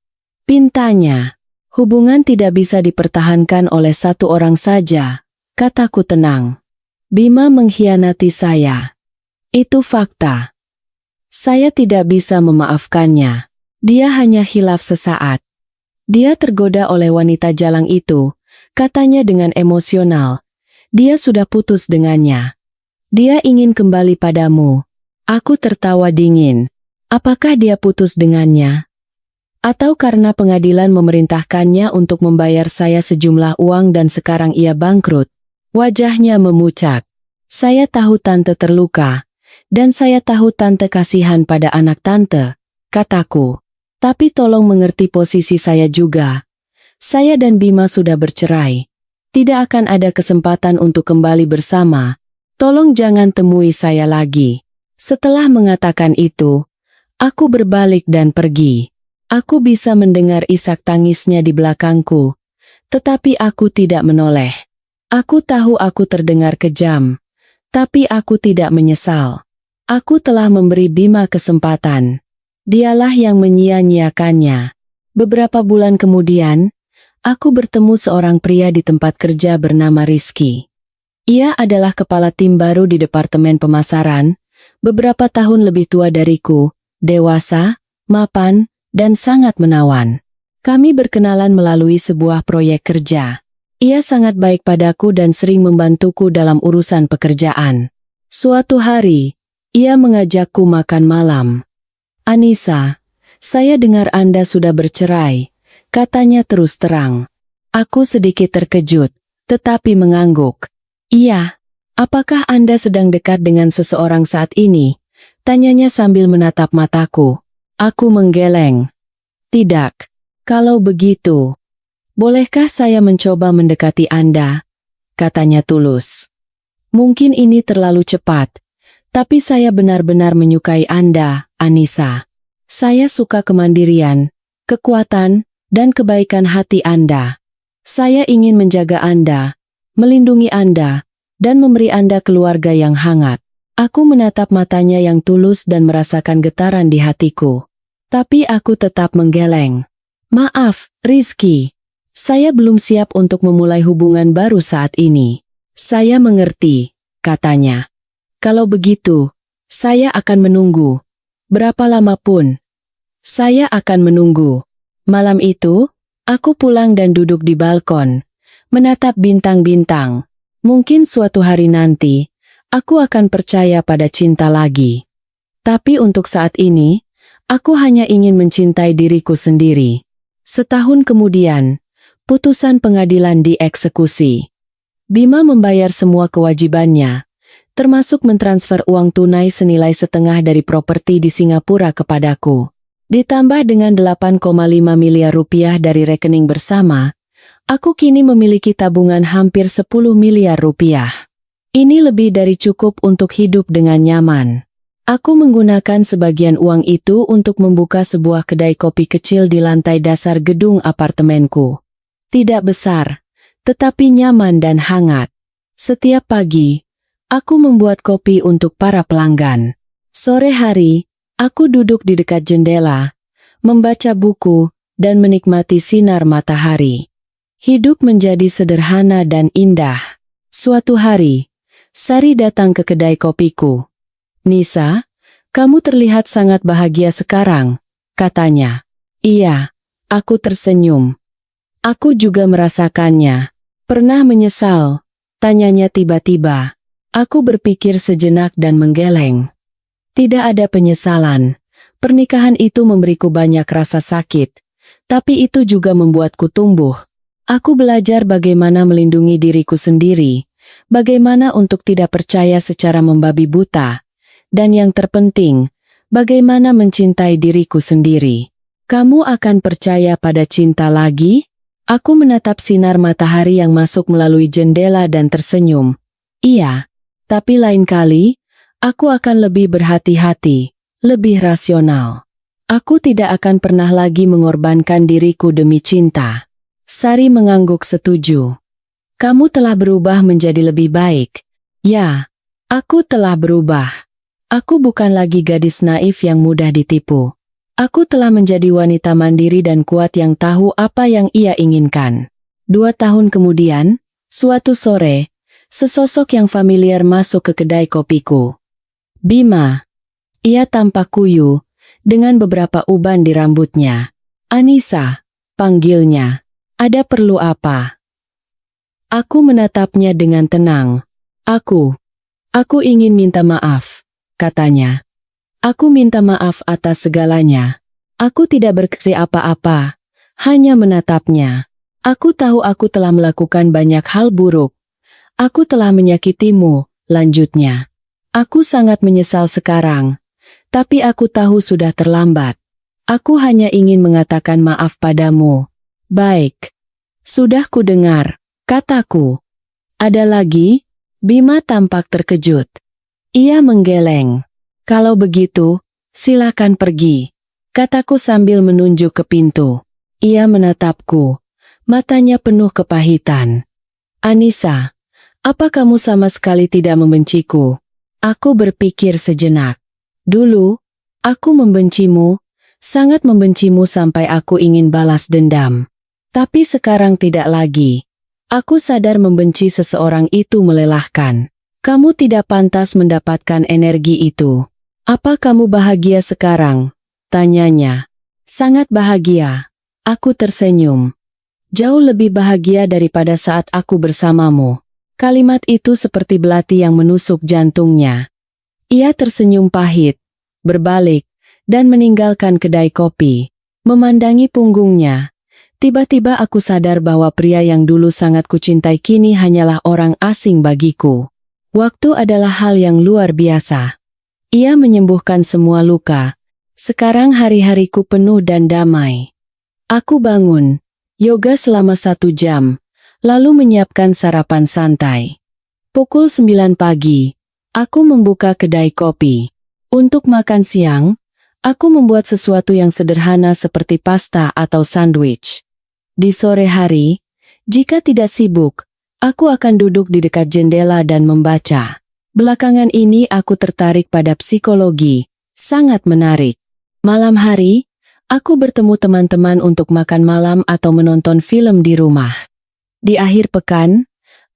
Pintanya, hubungan tidak bisa dipertahankan oleh satu orang saja, kataku tenang. Bima mengkhianati saya. Itu fakta. Saya tidak bisa memaafkannya. Dia hanya khilaf sesaat. Dia tergoda oleh wanita jalang itu, katanya dengan emosional. Dia sudah putus dengannya. Dia ingin kembali padamu. Aku tertawa dingin. Apakah dia putus dengannya? Atau karena pengadilan memerintahkannya untuk membayar saya sejumlah uang dan sekarang ia bangkrut? Wajahnya memucat. Saya tahu Tante terluka. Dan saya tahu Tante kasihan pada anak Tante, kataku. Tapi tolong mengerti posisi saya juga. Saya dan Bima sudah bercerai. Tidak akan ada kesempatan untuk kembali bersama. Tolong jangan temui saya lagi. Setelah mengatakan itu, aku berbalik dan pergi. Aku bisa mendengar isak tangisnya di belakangku. Tetapi aku tidak menoleh. Aku tahu aku terdengar kejam. Tapi aku tidak menyesal. Aku telah memberi Bima kesempatan. Dialah yang menyia-nyiakannya. Beberapa bulan kemudian, aku bertemu seorang pria di tempat kerja bernama Rizky. Ia adalah kepala tim baru di departemen pemasaran, beberapa tahun lebih tua dariku, dewasa, mapan, dan sangat menawan. Kami berkenalan melalui sebuah proyek kerja. Ia sangat baik padaku dan sering membantuku dalam urusan pekerjaan. Suatu hari, ia mengajakku makan malam. Anissa, saya dengar Anda sudah bercerai. katanya terus terang. Aku sedikit terkejut, tetapi mengangguk. Iya, apakah Anda sedang dekat dengan seseorang saat ini? Tanyanya sambil menatap mataku. Aku menggeleng. Tidak. Kalau begitu, bolehkah saya mencoba mendekati Anda? Katanya tulus. Mungkin ini terlalu cepat, tapi saya benar-benar menyukai Anda, Anissa. Saya suka kemandirian, kekuatan, dan kebaikan hati Anda. Saya ingin menjaga Anda, melindungi Anda, dan memberi Anda keluarga yang hangat. Aku menatap matanya yang tulus dan merasakan getaran di hatiku. Tapi aku tetap menggeleng. Maaf, Rizky. Saya belum siap untuk memulai hubungan baru saat ini. Saya mengerti, katanya. Kalau begitu, saya akan menunggu. Berapa lama pun. Saya akan menunggu. Malam itu, aku pulang dan duduk di balkon, menatap bintang-bintang. Mungkin suatu hari nanti, aku akan percaya pada cinta lagi. Tapi untuk saat ini, aku hanya ingin mencintai diriku sendiri. Setahun kemudian, putusan pengadilan dieksekusi. Bima membayar semua kewajibannya, termasuk mentransfer uang tunai senilai setengah dari properti di Singapura kepadaku. Ditambah dengan 8,5 miliar rupiah dari rekening bersama, aku kini memiliki tabungan hampir 10 miliar rupiah. Ini lebih dari cukup untuk hidup dengan nyaman. Aku menggunakan sebagian uang itu untuk membuka sebuah kedai kopi kecil di lantai dasar gedung apartemenku. Tidak besar, tetapi nyaman dan hangat. Setiap pagi, aku membuat kopi untuk para pelanggan. Sore hari, aku duduk di dekat jendela, membaca buku, dan menikmati sinar matahari. Hidup menjadi sederhana dan indah. Suatu hari, Sari datang ke kedai kopiku. Nisa, kamu terlihat sangat bahagia sekarang, katanya. Iya, aku tersenyum. Aku juga merasakannya. Pernah menyesal? Tanyanya tiba-tiba. Aku berpikir sejenak dan menggeleng. Tidak ada penyesalan. Pernikahan itu memberiku banyak rasa sakit, tapi itu juga membuatku tumbuh. Aku belajar bagaimana melindungi diriku sendiri, bagaimana untuk tidak percaya secara membabi buta, dan yang terpenting, bagaimana mencintai diriku sendiri. Kamu akan percaya pada cinta lagi? Aku menatap sinar matahari yang masuk melalui jendela dan tersenyum. Iya, tapi lain kali, aku akan lebih berhati-hati, lebih rasional. Aku tidak akan pernah lagi mengorbankan diriku demi cinta. Sari mengangguk setuju. Kamu telah berubah menjadi lebih baik. Ya, aku telah berubah. Aku bukan lagi gadis naif yang mudah ditipu. Aku telah menjadi wanita mandiri dan kuat yang tahu apa yang ia inginkan. 2 tahun kemudian, suatu sore, sesosok yang familiar masuk ke kedai kopiku. Bima. Ia tampak kuyu, dengan beberapa uban di rambutnya. Anissa, panggilnya. Ada perlu apa? Aku menatapnya dengan tenang. Aku ingin minta maaf, katanya. Aku minta maaf atas segalanya. Aku tidak berkeksi apa-apa, hanya menatapnya. Aku tahu aku telah melakukan banyak hal buruk. Aku telah menyakitimu, lanjutnya. Aku sangat menyesal sekarang, tapi aku tahu sudah terlambat. Aku hanya ingin mengatakan maaf padamu. Baik. Sudah kudengar, kataku. Ada lagi? Bima tampak terkejut. Ia menggeleng. Kalau begitu, silakan pergi, kataku sambil menunjuk ke pintu. Ia menatapku, matanya penuh kepahitan. Anissa, apa kamu sama sekali tidak membenciku? Aku berpikir sejenak. Dulu, aku membencimu, sangat membencimu sampai aku ingin balas dendam. Tapi sekarang tidak lagi. Aku sadar membenci seseorang itu melelahkan. Kamu tidak pantas mendapatkan energi itu. Apa kamu bahagia sekarang? Tanyanya. Sangat bahagia. Aku tersenyum. Jauh lebih bahagia daripada saat aku bersamamu. Kalimat itu seperti belati yang menusuk jantungnya. Ia tersenyum pahit, berbalik, dan meninggalkan kedai kopi. Memandangi punggungnya, Tiba-tiba aku sadar bahwa pria yang dulu sangat kucintai kini hanyalah orang asing bagiku. Waktu adalah hal yang luar biasa. Ia menyembuhkan semua luka. Sekarang hari-hariku penuh dan damai. Aku bangun, yoga selama 1 jam, lalu menyiapkan sarapan santai. Pukul 9 pagi, aku membuka kedai kopi. Untuk makan siang, aku membuat sesuatu yang sederhana seperti pasta atau sandwich. Di sore hari, jika tidak sibuk, aku akan duduk di dekat jendela dan membaca. Belakangan ini aku tertarik pada psikologi, sangat menarik. Malam hari, aku bertemu teman-teman untuk makan malam atau menonton film di rumah. Di akhir pekan,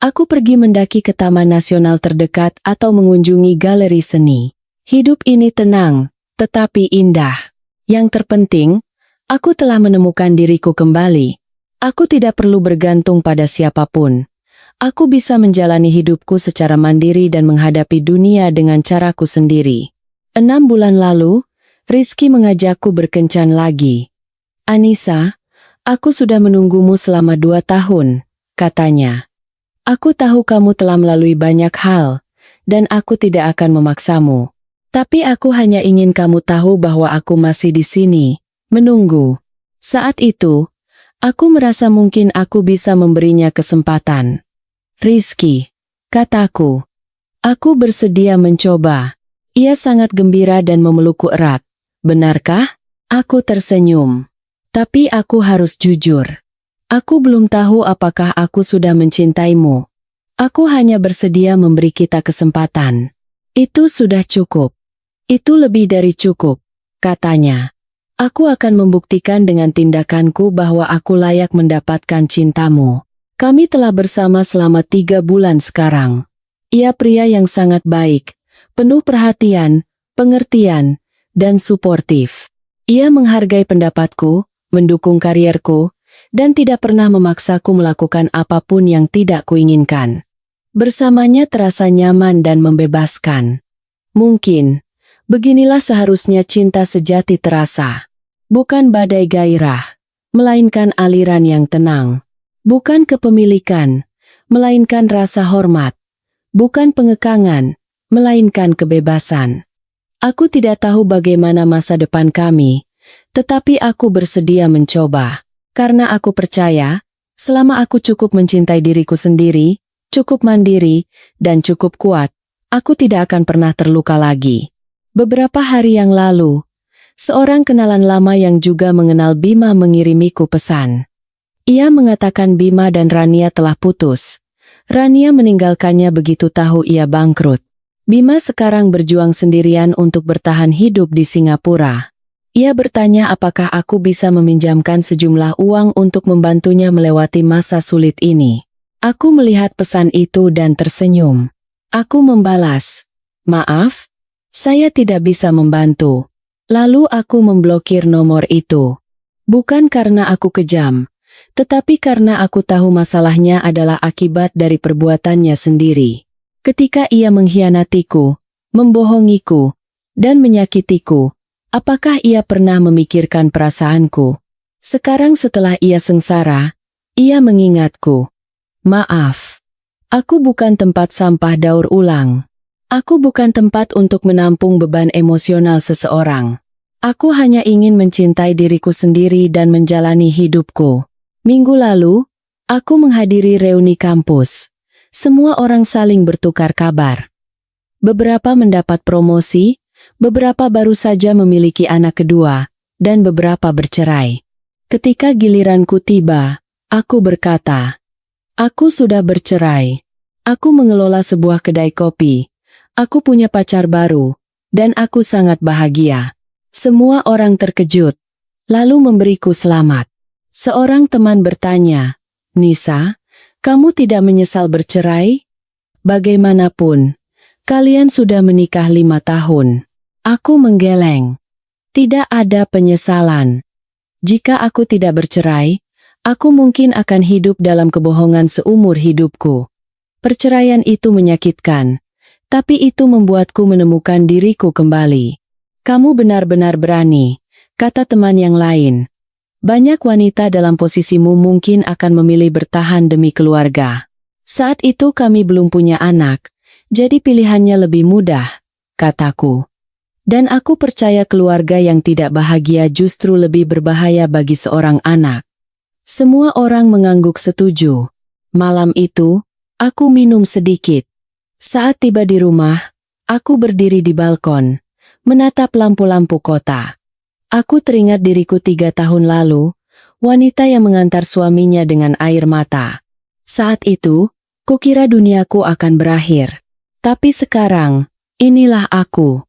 aku pergi mendaki ke taman nasional terdekat atau mengunjungi galeri seni. Hidup ini tenang, tetapi indah. Yang terpenting, aku telah menemukan diriku kembali. Aku tidak perlu bergantung pada siapapun. Aku bisa menjalani hidupku secara mandiri dan menghadapi dunia dengan caraku sendiri. 6 bulan lalu, Rizky mengajakku berkencan lagi. Anissa, aku sudah menunggumu selama 2 tahun, katanya. Aku tahu kamu telah melalui banyak hal, dan aku tidak akan memaksamu. Tapi aku hanya ingin kamu tahu bahwa aku masih di sini, menunggu. Saat itu, aku merasa mungkin aku bisa memberinya kesempatan. Rizky, kataku. Aku bersedia mencoba. Ia sangat gembira dan memelukku erat. Benarkah? Aku tersenyum. Tapi aku harus jujur. Aku belum tahu apakah aku sudah mencintaimu. Aku hanya bersedia memberi kita kesempatan. Itu sudah cukup. Itu lebih dari cukup, katanya. Aku akan membuktikan dengan tindakanku bahwa aku layak mendapatkan cintamu. Kami telah bersama selama 3 bulan sekarang. Ia pria yang sangat baik, penuh perhatian, pengertian, dan suportif. Ia menghargai pendapatku, mendukung karierku, dan tidak pernah memaksaku melakukan apapun yang tidak kuinginkan. Bersamanya terasa nyaman dan membebaskan. Mungkin, beginilah seharusnya cinta sejati terasa. Bukan badai gairah, melainkan aliran yang tenang. Bukan kepemilikan, melainkan rasa hormat. Bukan pengekangan, melainkan kebebasan. Aku tidak tahu bagaimana masa depan kami, tetapi aku bersedia mencoba. Karena aku percaya, selama aku cukup mencintai diriku sendiri, cukup mandiri, dan cukup kuat, aku tidak akan pernah terluka lagi. Beberapa hari yang lalu, seorang kenalan lama yang juga mengenal Bima mengirimiku pesan. Ia mengatakan Bima dan Rania telah putus. Rania meninggalkannya begitu tahu ia bangkrut. Bima sekarang berjuang sendirian untuk bertahan hidup di Singapura. Ia bertanya apakah aku bisa meminjamkan sejumlah uang untuk membantunya melewati masa sulit ini. Aku melihat pesan itu dan tersenyum. Aku membalas, "Maaf, saya tidak bisa membantu." Lalu aku memblokir nomor itu. Bukan karena aku kejam, tetapi karena aku tahu masalahnya adalah akibat dari perbuatannya sendiri. Ketika ia mengkhianatiku, membohongiku, dan menyakitiku, apakah ia pernah memikirkan perasaanku? Sekarang setelah ia sengsara, ia mengingatku. Maaf, aku bukan tempat sampah daur ulang. Aku bukan tempat untuk menampung beban emosional seseorang. Aku hanya ingin mencintai diriku sendiri dan menjalani hidupku. Minggu lalu, aku menghadiri reuni kampus. Semua orang saling bertukar kabar. Beberapa mendapat promosi, beberapa baru saja memiliki anak kedua, dan beberapa bercerai. Ketika giliranku tiba, aku berkata, "Aku sudah bercerai. Aku mengelola sebuah kedai kopi. Aku punya pacar baru, dan aku sangat bahagia." Semua orang terkejut, lalu memberiku selamat. Seorang teman bertanya, "Nisa, kamu tidak menyesal bercerai? Bagaimanapun, kalian sudah menikah 5 tahun. Aku menggeleng. Tidak ada penyesalan. Jika aku tidak bercerai, aku mungkin akan hidup dalam kebohongan seumur hidupku. Perceraian itu menyakitkan, tapi itu membuatku menemukan diriku kembali." "Kamu benar-benar berani," kata teman yang lain. Banyak wanita dalam posisimu mungkin akan memilih bertahan demi keluarga. Saat itu kami belum punya anak, jadi pilihannya lebih mudah, kataku. Dan aku percaya keluarga yang tidak bahagia justru lebih berbahaya bagi seorang anak. Semua orang mengangguk setuju. Malam itu, aku minum sedikit. Saat tiba di rumah, aku berdiri di balkon, menatap lampu-lampu kota. Aku teringat diriku 3 tahun lalu, wanita yang mengantar suaminya dengan air mata. Saat itu, kukira duniaku akan berakhir. Tapi sekarang, inilah aku.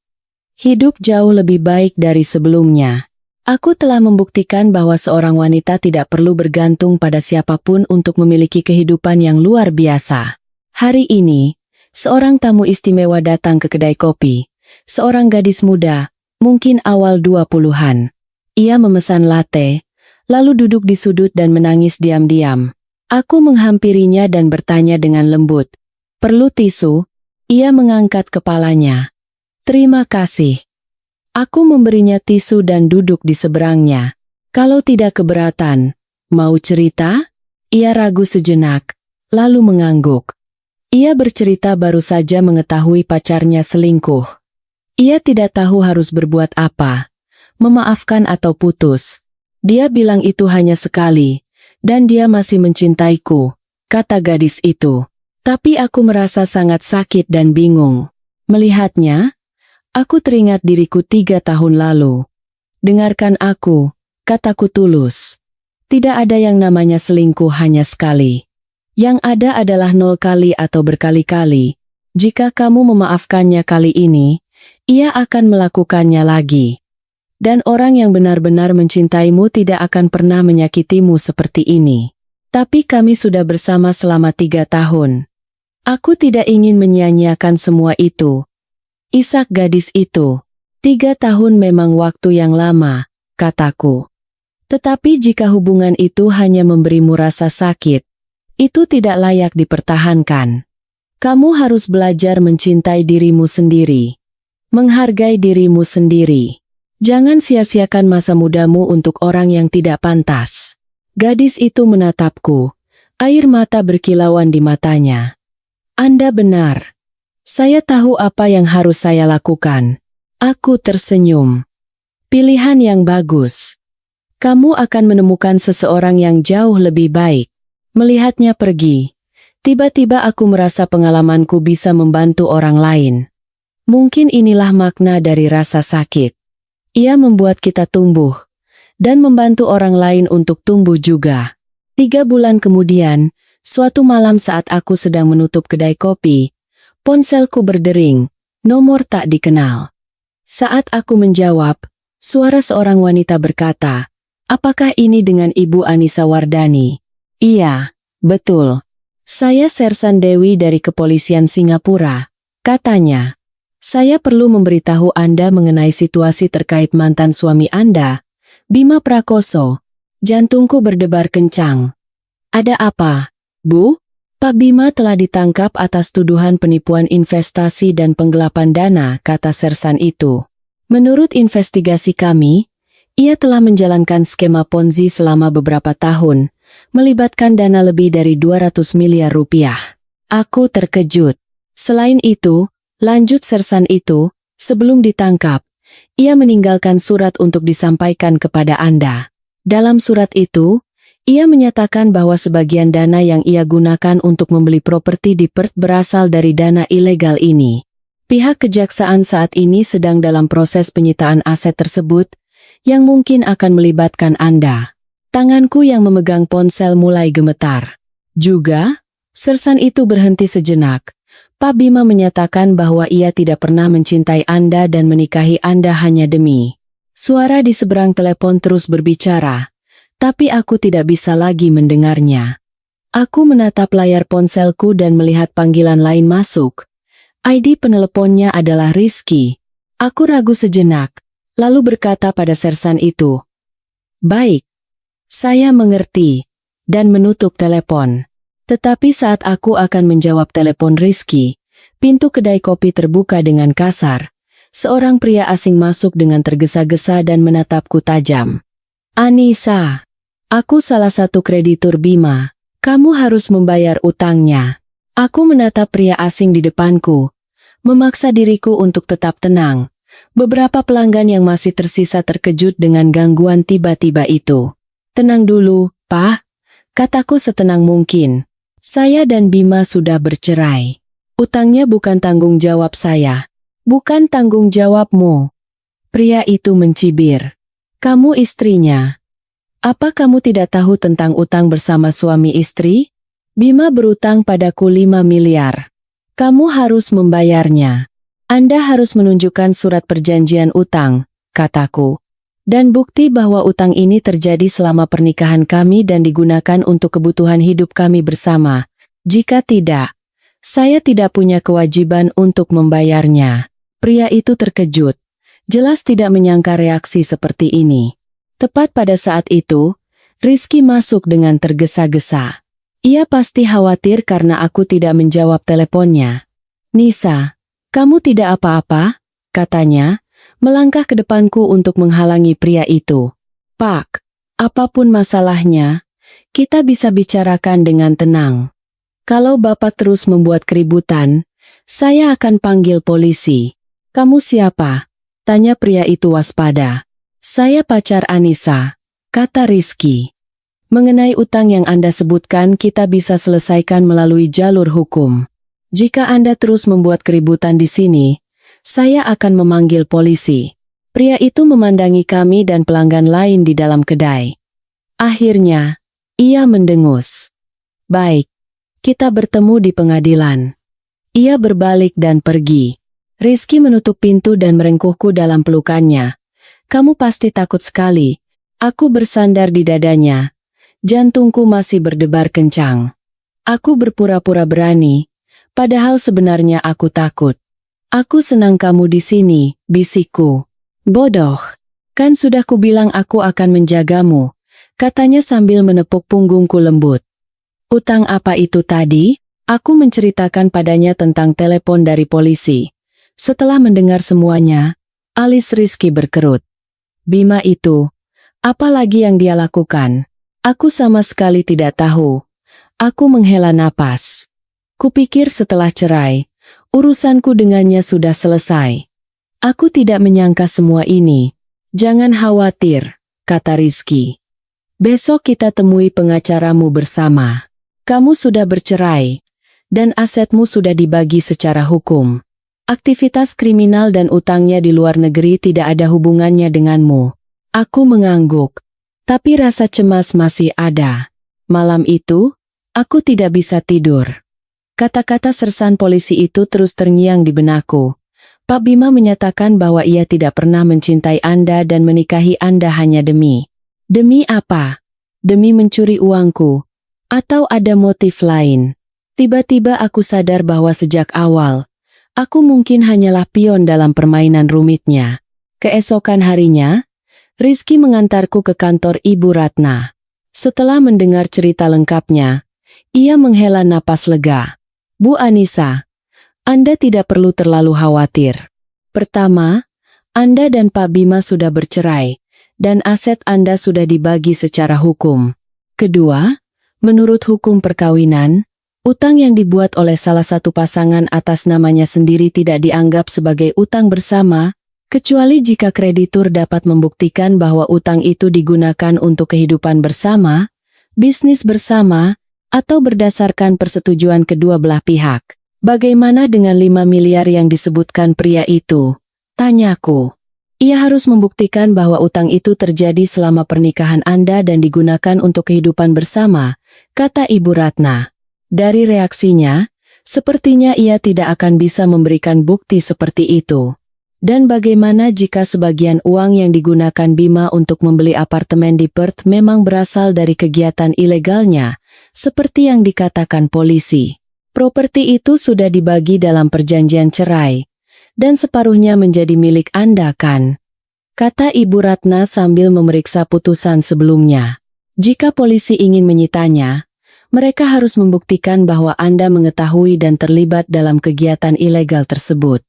Hidup jauh lebih baik dari sebelumnya. Aku telah membuktikan bahwa seorang wanita tidak perlu bergantung pada siapapun untuk memiliki kehidupan yang luar biasa. Hari ini, seorang tamu istimewa datang ke kedai kopi. Seorang gadis muda, mungkin awal 20-an. Ia memesan latte, lalu duduk di sudut dan menangis diam-diam. Aku menghampirinya dan bertanya dengan lembut. Perlu tisu? Ia mengangkat kepalanya. Terima kasih. Aku memberinya tisu dan duduk di seberangnya. Kalau tidak keberatan, mau cerita? Ia ragu sejenak, lalu mengangguk. Ia bercerita baru saja mengetahui pacarnya selingkuh. Ia tidak tahu harus berbuat apa, memaafkan atau putus. Dia bilang itu hanya sekali, dan dia masih mencintaiku, kata gadis itu. Tapi aku merasa sangat sakit dan bingung. Melihatnya, aku teringat diriku 3 tahun lalu. Dengarkan aku, kataku tulus. Tidak ada yang namanya selingkuh hanya sekali. Yang ada adalah 0 kali atau berkali-kali. Jika kamu memaafkannya kali ini, ia akan melakukannya lagi. Dan orang yang benar-benar mencintaimu tidak akan pernah menyakitimu seperti ini. Tapi kami sudah bersama selama 3 tahun. Aku tidak ingin menyia-nyiakan semua itu. Isak gadis itu. 3 tahun memang waktu yang lama, kataku. Tetapi jika hubungan itu hanya memberimu rasa sakit, itu tidak layak dipertahankan. Kamu harus belajar mencintai dirimu sendiri. Menghargai dirimu sendiri. Jangan sia-siakan masa mudamu untuk orang yang tidak pantas. Gadis itu menatapku. Air mata berkilauan di matanya. Anda benar. Saya tahu apa yang harus saya lakukan. Aku tersenyum. Pilihan yang bagus. Kamu akan menemukan seseorang yang jauh lebih baik. Melihatnya pergi. Tiba-tiba aku merasa pengalamanku bisa membantu orang lain. Mungkin inilah makna dari rasa sakit. Ia membuat kita tumbuh, dan membantu orang lain untuk tumbuh juga. 3 bulan kemudian, suatu malam saat aku sedang menutup kedai kopi, ponselku berdering, nomor tak dikenal. Saat aku menjawab, suara seorang wanita berkata, apakah ini dengan Ibu Anissa Wardani? Iya, betul. Saya Sersan Dewi dari Kepolisian Singapura, katanya. Saya perlu memberitahu Anda mengenai situasi terkait mantan suami Anda, Bima Prakoso. Jantungku berdebar kencang. Ada apa, Bu? Pak Bima telah ditangkap atas tuduhan penipuan investasi dan penggelapan dana, kata Sersan itu. Menurut investigasi kami, ia telah menjalankan skema Ponzi selama beberapa tahun, melibatkan dana lebih dari 200 miliar rupiah. Aku terkejut. Selain itu, lanjut Sersan itu, sebelum ditangkap, ia meninggalkan surat untuk disampaikan kepada Anda. Dalam surat itu, ia menyatakan bahwa sebagian dana yang ia gunakan untuk membeli properti di Perth berasal dari dana ilegal ini. Pihak kejaksaan saat ini sedang dalam proses penyitaan aset tersebut, yang mungkin akan melibatkan Anda. Tanganku yang memegang ponsel mulai gemetar. Juga, Sersan itu berhenti sejenak. Pak Bima menyatakan bahwa ia tidak pernah mencintai Anda dan menikahi Anda hanya demi. Suara di seberang telepon terus berbicara, tapi aku tidak bisa lagi mendengarnya. Aku menatap layar ponselku dan melihat panggilan lain masuk. ID peneleponnya adalah Rizky. Aku ragu sejenak, lalu berkata pada Sersan itu, "Baik, saya mengerti," dan menutup telepon. Tetapi saat aku akan menjawab telepon Rizky, pintu kedai kopi terbuka dengan kasar. Seorang pria asing masuk dengan tergesa-gesa dan menatapku tajam. "Anissa," Aku salah satu kreditur Bima. Kamu harus membayar utangnya. Aku menatap pria asing di depanku, memaksa diriku untuk tetap tenang. Beberapa pelanggan yang masih tersisa terkejut dengan gangguan tiba-tiba itu. Tenang dulu, Pak, kataku setenang mungkin. Saya dan Bima sudah bercerai. Utangnya bukan tanggung jawab saya. Bukan tanggung jawabmu. Pria itu mencibir. Kamu istrinya. Apa kamu tidak tahu tentang utang bersama suami istri? Bima berutang padaku 5 miliar. Kamu harus membayarnya. Anda harus menunjukkan surat perjanjian utang, kataku. Dan bukti bahwa utang ini terjadi selama pernikahan kami dan digunakan untuk kebutuhan hidup kami bersama. Jika tidak, saya tidak punya kewajiban untuk membayarnya. Pria itu terkejut. Jelas tidak menyangka reaksi seperti ini. Tepat pada saat itu, Rizky masuk dengan tergesa-gesa. Ia pasti khawatir karena aku tidak menjawab teleponnya. Nisa, kamu tidak apa-apa? Katanya, melangkah ke depanku untuk menghalangi pria itu. Pak, apapun masalahnya, kita bisa bicarakan dengan tenang. Kalau Bapak terus membuat keributan, saya akan panggil polisi. Kamu siapa? Tanya pria itu waspada. Saya pacar Anissa, kata Rizky. Mengenai utang yang Anda sebutkan kita bisa selesaikan melalui jalur hukum. Jika Anda terus membuat keributan di sini, saya akan memanggil polisi. Pria itu memandangi kami dan pelanggan lain di dalam kedai. Akhirnya, ia mendengus. Baik, kita bertemu di pengadilan. Ia berbalik dan pergi. Rizky menutup pintu dan merengkuhku dalam pelukannya. Kamu pasti takut sekali. Aku bersandar di dadanya. Jantungku masih berdebar kencang. Aku berpura-pura berani, padahal sebenarnya aku takut. Aku senang kamu di sini, bisikku. Bodoh. Kan sudah kubilang aku akan menjagamu, katanya sambil menepuk punggungku lembut. Utang apa itu tadi? Aku menceritakan padanya tentang telepon dari polisi. Setelah mendengar semuanya, alis Rizky berkerut. Bima itu, apa lagi yang dia lakukan? Aku sama sekali tidak tahu. Aku menghela napas. Kupikir setelah cerai, urusanku dengannya sudah selesai. Aku tidak menyangka semua ini. Jangan khawatir, kata Rizky. Besok kita temui pengacaramu bersama. Kamu sudah bercerai, dan asetmu sudah dibagi secara hukum. Aktivitas kriminal dan utangnya di luar negeri tidak ada hubungannya denganmu. Aku mengangguk, tapi rasa cemas masih ada. Malam itu, aku tidak bisa tidur. Kata-kata sersan polisi itu terus terngiang di benakku. Pak Bima menyatakan bahwa ia tidak pernah mencintai Anda dan menikahi Anda hanya demi apa? Demi mencuri uangku? Atau ada motif lain? Tiba-tiba aku sadar bahwa sejak awal, aku mungkin hanyalah pion dalam permainan rumitnya. Keesokan harinya, Rizky mengantarku ke kantor Ibu Ratna. Setelah mendengar cerita lengkapnya, ia menghela napas lega. Bu Anissa, Anda tidak perlu terlalu khawatir. Pertama, Anda dan Pak Bima sudah bercerai, dan aset Anda sudah dibagi secara hukum. Kedua, menurut hukum perkawinan, utang yang dibuat oleh salah satu pasangan atas namanya sendiri tidak dianggap sebagai utang bersama, kecuali jika kreditur dapat membuktikan bahwa utang itu digunakan untuk kehidupan bersama, bisnis bersama, atau berdasarkan persetujuan kedua belah pihak. Bagaimana dengan 5 miliar yang disebutkan pria itu? Tanyaku. Ia harus membuktikan bahwa utang itu terjadi selama pernikahan Anda dan digunakan untuk kehidupan bersama, kata Ibu Ratna. Dari reaksinya, sepertinya ia tidak akan bisa memberikan bukti seperti itu. Dan bagaimana jika sebagian uang yang digunakan Bima untuk membeli apartemen di Perth memang berasal dari kegiatan ilegalnya, seperti yang dikatakan polisi? Properti itu sudah dibagi dalam perjanjian cerai, dan separuhnya menjadi milik Anda kan? Kata Ibu Ratna sambil memeriksa putusan sebelumnya. Jika polisi ingin menyitanya, mereka harus membuktikan bahwa Anda mengetahui dan terlibat dalam kegiatan ilegal tersebut.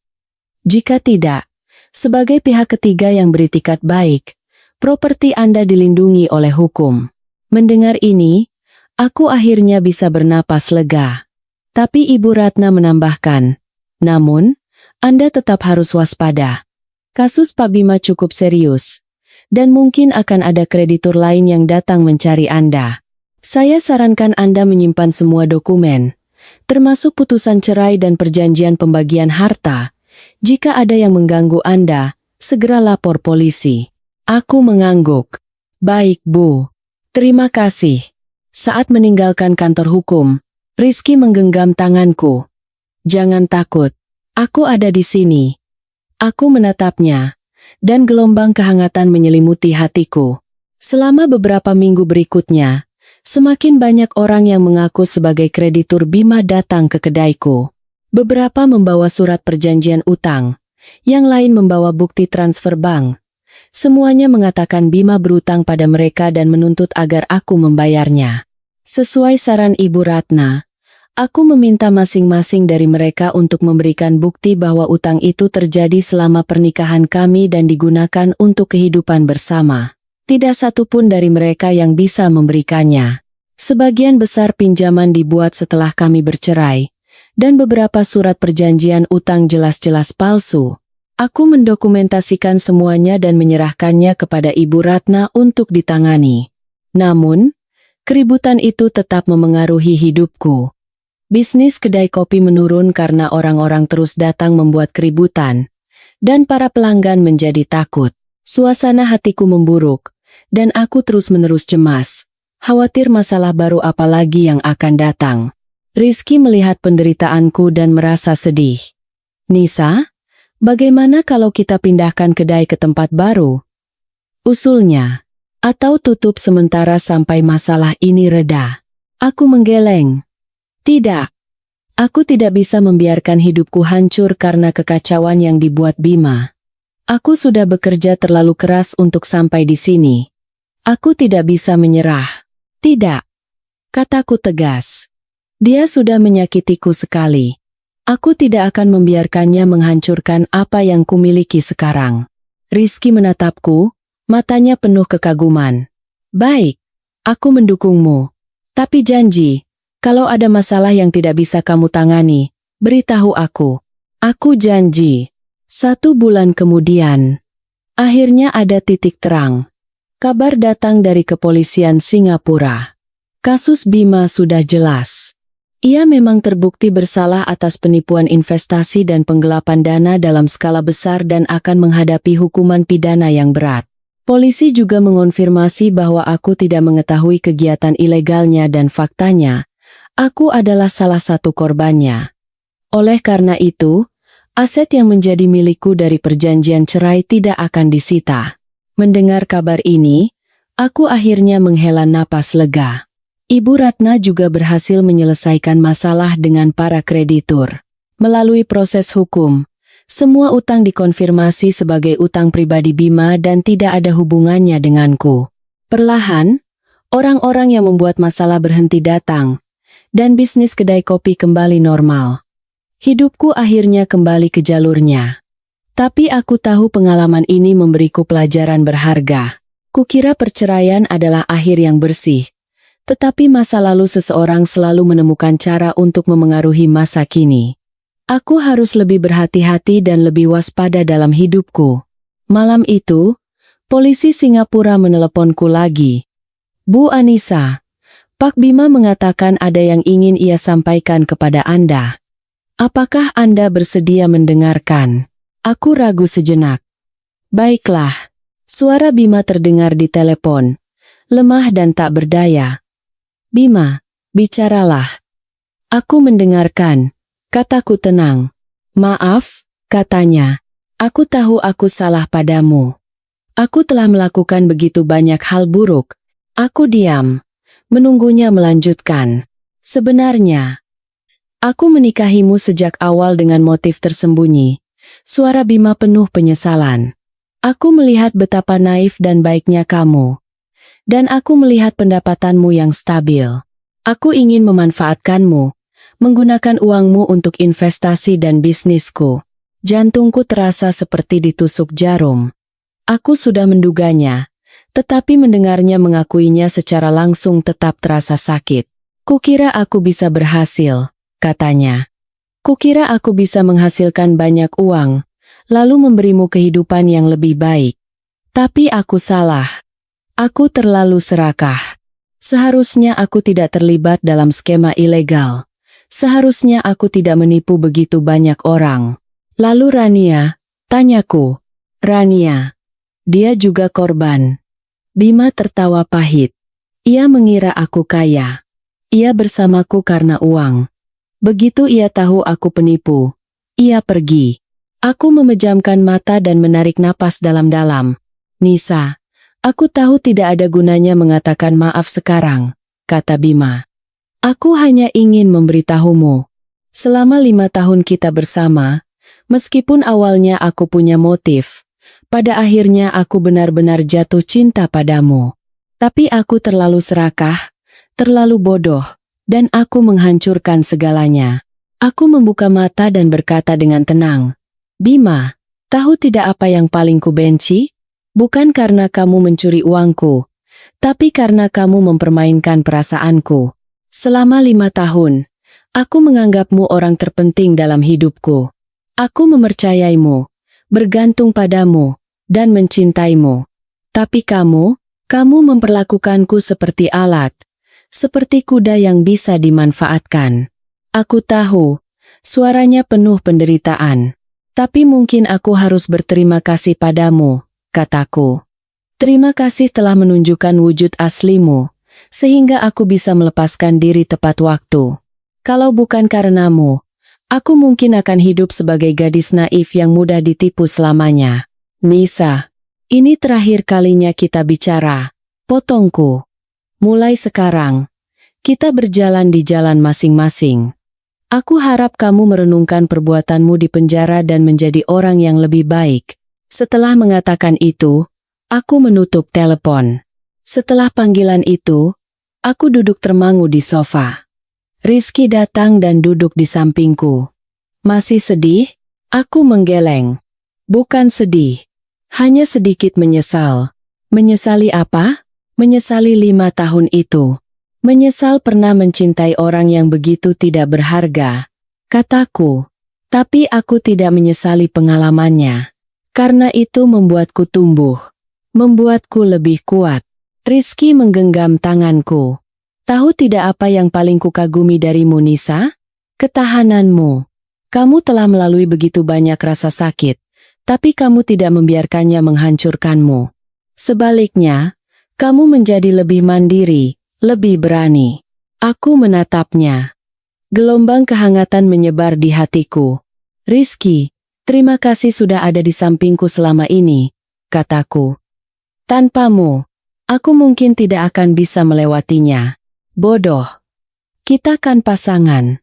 Jika tidak, sebagai pihak ketiga yang beritikat baik, properti Anda dilindungi oleh hukum. Mendengar ini, aku akhirnya bisa bernapas lega. Tapi Ibu Ratna menambahkan, namun, Anda tetap harus waspada. Kasus Pak Bima cukup serius, dan mungkin akan ada kreditur lain yang datang mencari Anda. Saya sarankan Anda menyimpan semua dokumen, termasuk putusan cerai dan perjanjian pembagian harta. Jika ada yang mengganggu Anda, segera lapor polisi. Aku mengangguk. Baik, Bu. Terima kasih. Saat meninggalkan kantor hukum, Rizky menggenggam tanganku. Jangan takut. Aku ada di sini. Aku menatapnya, dan gelombang kehangatan menyelimuti hatiku. Selama beberapa minggu berikutnya, semakin banyak orang yang mengaku sebagai kreditur Bima datang ke kedaiku. Beberapa membawa surat perjanjian utang, yang lain membawa bukti transfer bank. Semuanya mengatakan Bima berutang pada mereka dan menuntut agar aku membayarnya. Sesuai saran Ibu Ratna, aku meminta masing-masing dari mereka untuk memberikan bukti bahwa utang itu terjadi selama pernikahan kami dan digunakan untuk kehidupan bersama. Tidak satu pun dari mereka yang bisa memberikannya. Sebagian besar pinjaman dibuat setelah kami bercerai, dan beberapa surat perjanjian utang jelas-jelas palsu. Aku mendokumentasikan semuanya dan menyerahkannya kepada Ibu Ratna untuk ditangani. Namun, keributan itu tetap memengaruhi hidupku. Bisnis kedai kopi menurun karena orang-orang terus datang membuat keributan, dan para pelanggan menjadi takut. Suasana hatiku memburuk, dan aku terus-menerus cemas, khawatir masalah baru apa lagi yang akan datang. Rizky melihat penderitaanku dan merasa sedih. Nisa, bagaimana kalau kita pindahkan kedai ke tempat baru? Usulnya. Atau tutup sementara sampai masalah ini reda. Aku menggeleng. Tidak. Aku tidak bisa membiarkan hidupku hancur karena kekacauan yang dibuat Bima. Aku sudah bekerja terlalu keras untuk sampai di sini. Aku tidak bisa menyerah. Tidak. Kataku tegas. Dia sudah menyakitiku sekali. Aku tidak akan membiarkannya menghancurkan apa yang kumiliki sekarang. Rizky menatapku, matanya penuh kekaguman. Baik, aku mendukungmu. Tapi janji, kalau ada masalah yang tidak bisa kamu tangani, beritahu aku. Aku janji. 1 bulan kemudian, akhirnya ada titik terang. Kabar datang dari kepolisian Singapura. Kasus Bima sudah jelas. Ia memang terbukti bersalah atas penipuan investasi dan penggelapan dana dalam skala besar dan akan menghadapi hukuman pidana yang berat. Polisi juga mengonfirmasi bahwa aku tidak mengetahui kegiatan ilegalnya dan faktanya, aku adalah salah satu korbannya. Oleh karena itu, aset yang menjadi milikku dari perjanjian cerai tidak akan disita. Mendengar kabar ini, aku akhirnya menghela napas lega. Ibu Ratna juga berhasil menyelesaikan masalah dengan para kreditur. Melalui proses hukum, semua utang dikonfirmasi sebagai utang pribadi Bima dan tidak ada hubungannya denganku. Perlahan, orang-orang yang membuat masalah berhenti datang, dan bisnis kedai kopi kembali normal. Hidupku akhirnya kembali ke jalurnya. Tapi aku tahu pengalaman ini memberiku pelajaran berharga. Kukira perceraian adalah akhir yang bersih. Tetapi masa lalu seseorang selalu menemukan cara untuk memengaruhi masa kini. Aku harus lebih berhati-hati dan lebih waspada dalam hidupku. Malam itu, polisi Singapura meneleponku lagi. Bu Anissa, Pak Bima mengatakan ada yang ingin ia sampaikan kepada Anda. Apakah Anda bersedia mendengarkan? Aku ragu sejenak. Baiklah. Suara Bima terdengar di telepon. Lemah dan tak berdaya. Bima, bicaralah. Aku mendengarkan. Kataku tenang. Maaf, katanya. Aku tahu aku salah padamu. Aku telah melakukan begitu banyak hal buruk. Aku diam. Menunggunya melanjutkan. Sebenarnya, aku menikahimu sejak awal dengan motif tersembunyi. Suara Bima penuh penyesalan. Aku melihat betapa naif dan baiknya kamu. Dan aku melihat pendapatanmu yang stabil. Aku ingin memanfaatkanmu, menggunakan uangmu untuk investasi dan bisnisku. Jantungku terasa seperti ditusuk jarum. Aku sudah menduganya, Tetapi mendengarnya mengakuinya secara langsung tetap terasa sakit. Kukira aku bisa berhasil, katanya. Kukira aku bisa menghasilkan banyak uang, lalu memberimu kehidupan yang lebih baik. Tapi aku salah. Aku terlalu serakah. Seharusnya aku tidak terlibat dalam skema ilegal. Seharusnya aku tidak menipu begitu banyak orang. Lalu Rania, tanyaku. Rania, dia juga korban. Bima tertawa pahit. Ia mengira aku kaya. Ia bersamaku karena uang. Begitu ia tahu aku penipu, ia pergi. Aku memejamkan mata dan menarik napas dalam-dalam. Nisa, aku tahu tidak ada gunanya mengatakan maaf sekarang, kata Bima. Aku hanya ingin memberitahumu. Selama 5 tahun kita bersama, meskipun awalnya aku punya motif, pada akhirnya aku benar-benar jatuh cinta padamu. Tapi aku terlalu serakah, terlalu bodoh, dan aku menghancurkan segalanya. Aku membuka mata dan berkata dengan tenang, Bima, tahu tidak apa yang paling kubenci? Bukan karena kamu mencuri uangku, tapi karena kamu mempermainkan perasaanku. Selama 5 tahun, aku menganggapmu orang terpenting dalam hidupku. Aku mempercayaimu, bergantung padamu, dan mencintaimu. Tapi kamu memperlakukanku seperti alat, seperti kuda yang bisa dimanfaatkan. Aku tahu, suaranya penuh penderitaan. Tapi mungkin aku harus berterima kasih padamu, kataku. Terima kasih telah menunjukkan wujud aslimu, sehingga aku bisa melepaskan diri tepat waktu. Kalau bukan karenamu, aku mungkin akan hidup sebagai gadis naif yang mudah ditipu selamanya. Nisa, ini terakhir kalinya kita bicara, potongku. Mulai sekarang, kita berjalan di jalan masing-masing. Aku harap kamu merenungkan perbuatanmu di penjara dan menjadi orang yang lebih baik. Setelah mengatakan itu, aku menutup telepon. Setelah panggilan itu, aku duduk termangu di sofa. Rizky datang dan duduk di sampingku. Masih sedih? Aku menggeleng. Bukan sedih. Hanya sedikit menyesal. Menyesali apa? Menyesali 5 tahun itu. Menyesal pernah mencintai orang yang begitu tidak berharga. Kataku. Tapi aku tidak menyesali pengalamannya. Karena itu membuatku tumbuh. Membuatku lebih kuat. Rizky menggenggam tanganku. Tahu tidak apa yang paling kukagumi darimu, Nisa? Ketahananmu. Kamu telah melalui begitu banyak rasa sakit, tapi kamu tidak membiarkannya menghancurkanmu. Sebaliknya, kamu menjadi lebih mandiri, lebih berani. Aku menatapnya. Gelombang kehangatan menyebar di hatiku. Rizky, terima kasih sudah ada di sampingku selama ini, kataku. Tanpamu, aku mungkin tidak akan bisa melewatinya. Bodoh. Kita kan pasangan.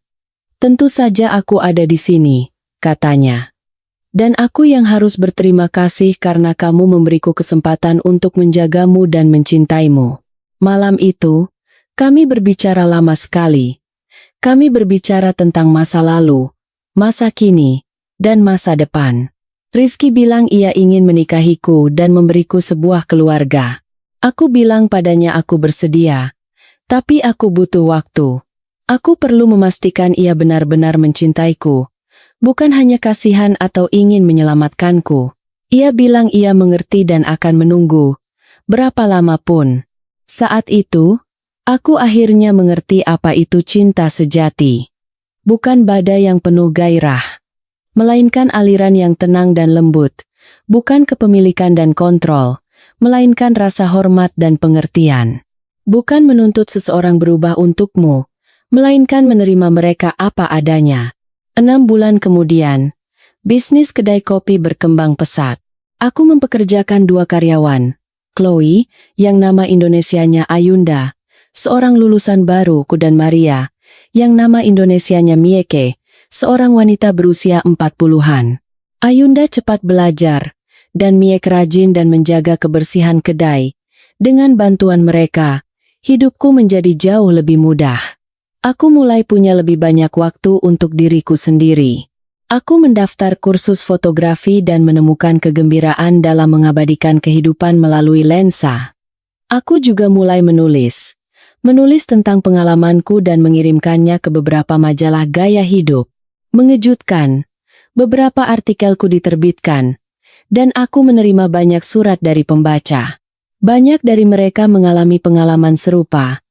Tentu saja aku ada di sini, katanya. Dan aku yang harus berterima kasih karena kamu memberiku kesempatan untuk menjagamu dan mencintaimu. Malam itu, kami berbicara lama sekali. Kami berbicara tentang masa lalu, masa kini, dan masa depan. Rizky bilang ia ingin menikahiku dan memberiku sebuah keluarga. Aku bilang padanya aku bersedia. Tapi aku butuh waktu. Aku perlu memastikan ia benar-benar mencintaiku. Bukan hanya kasihan atau ingin menyelamatkanku. Ia bilang ia mengerti dan akan menunggu. Berapa lama pun. Saat itu, aku akhirnya mengerti apa itu cinta sejati. Bukan badai yang penuh gairah. Melainkan aliran yang tenang dan lembut. Bukan kepemilikan dan kontrol. Melainkan rasa hormat dan pengertian. Bukan menuntut seseorang berubah untukmu, melainkan menerima mereka apa adanya. 6 bulan kemudian, bisnis kedai kopi berkembang pesat. Aku mempekerjakan 2 karyawan, Chloe, yang nama Indonesianya Ayunda, seorang lulusan baruku, dan Maria, yang nama Indonesianya Mieke, seorang wanita berusia 40-an. Ayunda cepat belajar, dan Mieke rajin dan menjaga kebersihan kedai. Dengan bantuan mereka, hidupku menjadi jauh lebih mudah. Aku mulai punya lebih banyak waktu untuk diriku sendiri. Aku mendaftar kursus fotografi dan menemukan kegembiraan dalam mengabadikan kehidupan melalui lensa. Aku juga mulai menulis. Menulis tentang pengalamanku dan mengirimkannya ke beberapa majalah gaya hidup. Mengejutkan. Beberapa artikelku diterbitkan. Dan aku menerima banyak surat dari pembaca. Banyak dari mereka mengalami pengalaman serupa.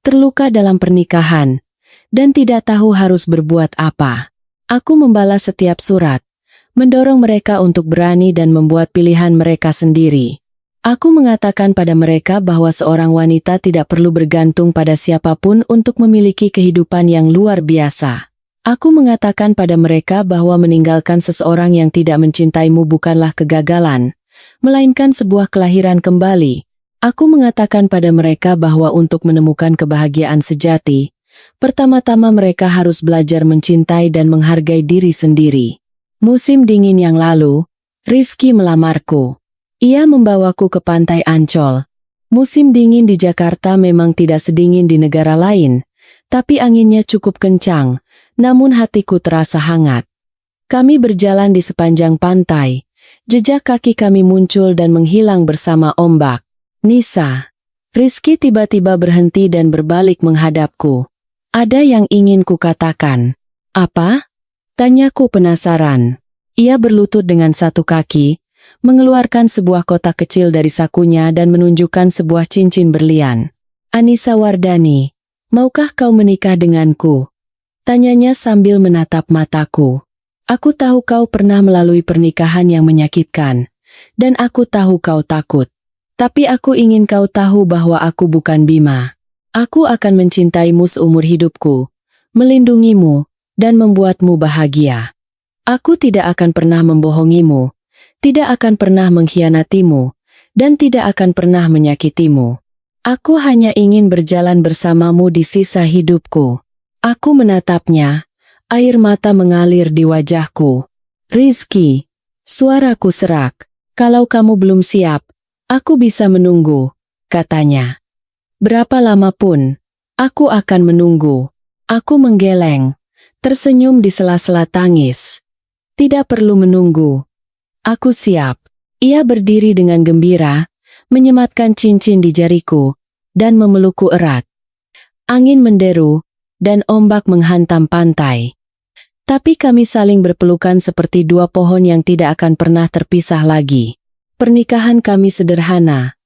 Terluka dalam pernikahan. Dan tidak tahu harus berbuat apa. Aku membalas setiap surat. Mendorong mereka untuk berani dan membuat pilihan mereka sendiri. Aku mengatakan pada mereka bahwa seorang wanita tidak perlu bergantung pada siapapun untuk memiliki kehidupan yang luar biasa. Aku mengatakan pada mereka bahwa meninggalkan seseorang yang tidak mencintaimu bukanlah kegagalan, melainkan sebuah kelahiran kembali. Aku mengatakan pada mereka bahwa untuk menemukan kebahagiaan sejati, pertama-tama mereka harus belajar mencintai dan menghargai diri sendiri. Musim dingin yang lalu, Rizky melamarku. Ia membawaku ke pantai Ancol. Musim dingin di Jakarta memang tidak sedingin di negara lain, tapi anginnya cukup kencang, namun hatiku terasa hangat. Kami berjalan di sepanjang pantai. Jejak kaki kami muncul dan menghilang bersama ombak. Nisa. Rizky tiba-tiba berhenti dan berbalik menghadapku. Ada yang ingin kukatakan. Apa? Tanyaku penasaran. Ia berlutut dengan satu kaki, mengeluarkan sebuah kotak kecil dari sakunya dan menunjukkan sebuah cincin berlian. Anissa Wardani, maukah kau menikah denganku? Tanyanya sambil menatap mataku. Aku tahu kau pernah melalui pernikahan yang menyakitkan, dan aku tahu kau takut. Tapi aku ingin kau tahu bahwa aku bukan Bima. Aku akan mencintaimu seumur hidupku, melindungimu, dan membuatmu bahagia. Aku tidak akan pernah membohongimu, tidak akan pernah mengkhianatimu, dan tidak akan pernah menyakitimu. Aku hanya ingin berjalan bersamamu di sisa hidupku. Aku menatapnya, air mata mengalir di wajahku. Rizky, suaraku serak. Kalau kamu belum siap, aku bisa menunggu, katanya. Berapa lama pun, aku akan menunggu. Aku menggeleng, tersenyum di sela-sela tangis. Tidak perlu menunggu. Aku siap. Ia berdiri dengan gembira, menyematkan cincin di jariku, dan memelukku erat. Angin menderu, dan ombak menghantam pantai. Tapi kami saling berpelukan seperti dua pohon yang tidak akan pernah terpisah lagi. Pernikahan kami sederhana.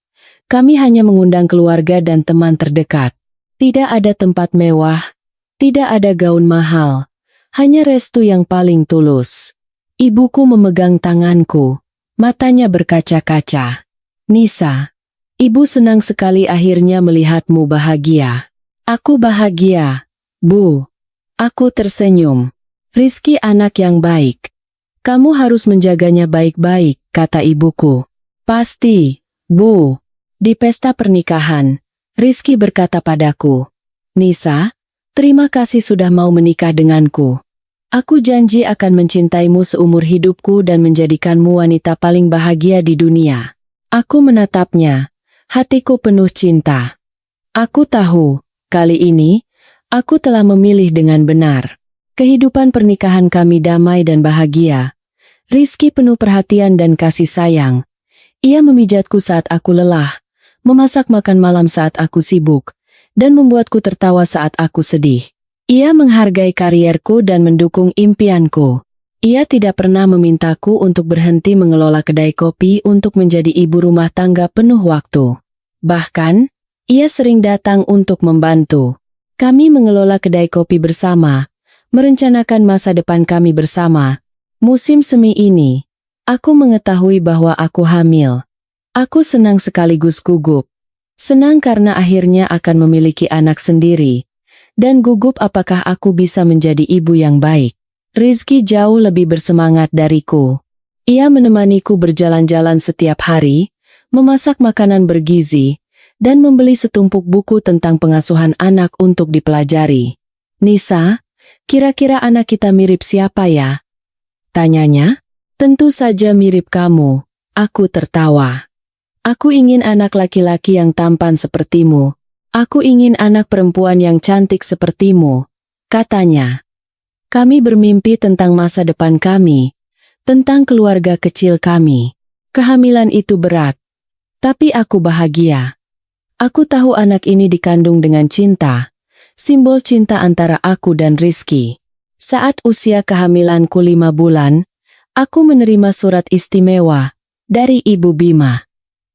Kami hanya mengundang keluarga dan teman terdekat. Tidak ada tempat mewah, tidak ada gaun mahal, hanya restu yang paling tulus. Ibuku memegang tanganku, matanya berkaca-kaca. Nisa, ibu senang sekali akhirnya melihatmu bahagia. Aku bahagia, Bu. Aku tersenyum. Rizky anak yang baik. Kamu harus menjaganya baik-baik, kata ibuku. Pasti, Bu. Di pesta pernikahan, Rizky berkata padaku, Nisa, terima kasih sudah mau menikah denganku. Aku janji akan mencintaimu seumur hidupku dan menjadikanmu wanita paling bahagia di dunia. Aku menatapnya, hatiku penuh cinta. Aku tahu, kali ini, aku telah memilih dengan benar. Kehidupan pernikahan kami damai dan bahagia. Rizky penuh perhatian dan kasih sayang. Ia memijatku saat aku lelah, memasak makan malam saat aku sibuk, dan membuatku tertawa saat aku sedih. Ia menghargai karierku dan mendukung impianku. Ia tidak pernah memintaku untuk berhenti mengelola kedai kopi untuk menjadi ibu rumah tangga penuh waktu. Bahkan, ia sering datang untuk membantu. Kami mengelola kedai kopi bersama, merencanakan masa depan kami bersama. Musim semi ini, aku mengetahui bahwa aku hamil. Aku senang sekaligus gugup. Senang karena akhirnya akan memiliki anak sendiri. Dan gugup apakah aku bisa menjadi ibu yang baik. Rizky jauh lebih bersemangat dariku. Ia menemaniku berjalan-jalan setiap hari, memasak makanan bergizi, dan membeli setumpuk buku tentang pengasuhan anak untuk dipelajari. Nisa, kira-kira anak kita mirip siapa ya? Tanyanya. Tentu saja mirip kamu. Aku tertawa. Aku ingin anak laki-laki yang tampan sepertimu. Aku ingin anak perempuan yang cantik sepertimu, katanya. Kami bermimpi tentang masa depan kami, tentang keluarga kecil kami. Kehamilan itu berat, tapi aku bahagia. Aku tahu anak ini dikandung dengan cinta, simbol cinta antara aku dan Rizky. Saat usia kehamilanku 5 bulan, aku menerima surat istimewa dari Ibu Bima.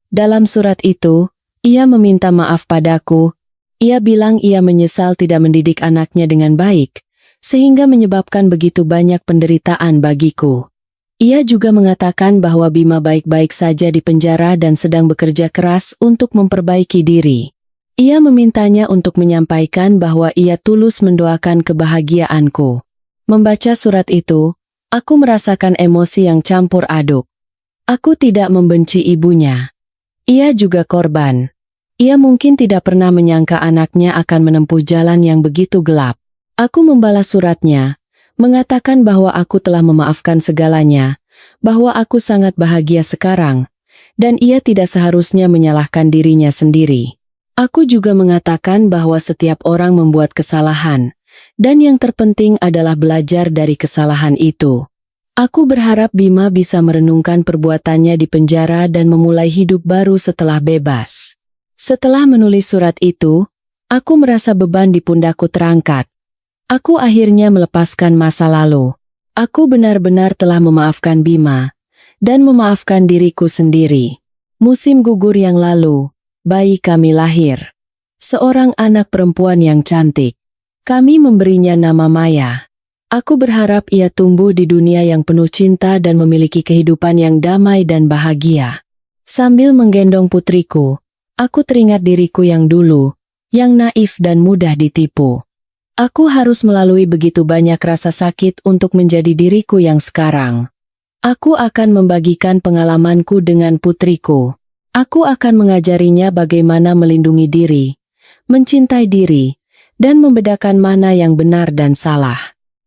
Dalam surat itu, ia meminta maaf padaku. Ia bilang ia menyesal tidak mendidik anaknya dengan baik, sehingga menyebabkan begitu banyak penderitaan bagiku. Ia juga mengatakan bahwa Bima baik-baik saja di penjara dan sedang bekerja keras untuk memperbaiki diri. Ia memintanya untuk menyampaikan bahwa ia tulus mendoakan kebahagiaanku. Membaca surat itu, aku merasakan emosi yang campur aduk. Aku tidak membenci ibunya. Ia juga korban. Ia mungkin tidak pernah menyangka anaknya akan menempuh jalan yang begitu gelap. Aku membalas suratnya, mengatakan bahwa aku telah memaafkan segalanya, bahwa aku sangat bahagia sekarang, dan ia tidak seharusnya menyalahkan dirinya sendiri. Aku juga mengatakan bahwa setiap orang membuat kesalahan, dan yang terpenting adalah belajar dari kesalahan itu. Aku berharap Bima bisa merenungkan perbuatannya di penjara dan memulai hidup baru setelah bebas. Setelah menulis surat itu, aku merasa beban di pundakku terangkat. Aku akhirnya melepaskan masa lalu. Aku benar-benar telah memaafkan Bima, dan memaafkan diriku sendiri. Musim gugur yang lalu, bayi kami lahir. Seorang anak perempuan yang cantik. Kami memberinya nama Maya. Aku berharap ia tumbuh di dunia yang penuh cinta dan memiliki kehidupan yang damai dan bahagia. Sambil menggendong putriku, aku teringat diriku yang dulu, yang naif dan mudah ditipu. Aku harus melalui begitu banyak rasa sakit untuk menjadi diriku yang sekarang. Aku akan membagikan pengalamanku dengan putriku. Aku akan mengajarinya bagaimana melindungi diri, mencintai diri, dan membedakan mana yang benar dan salah.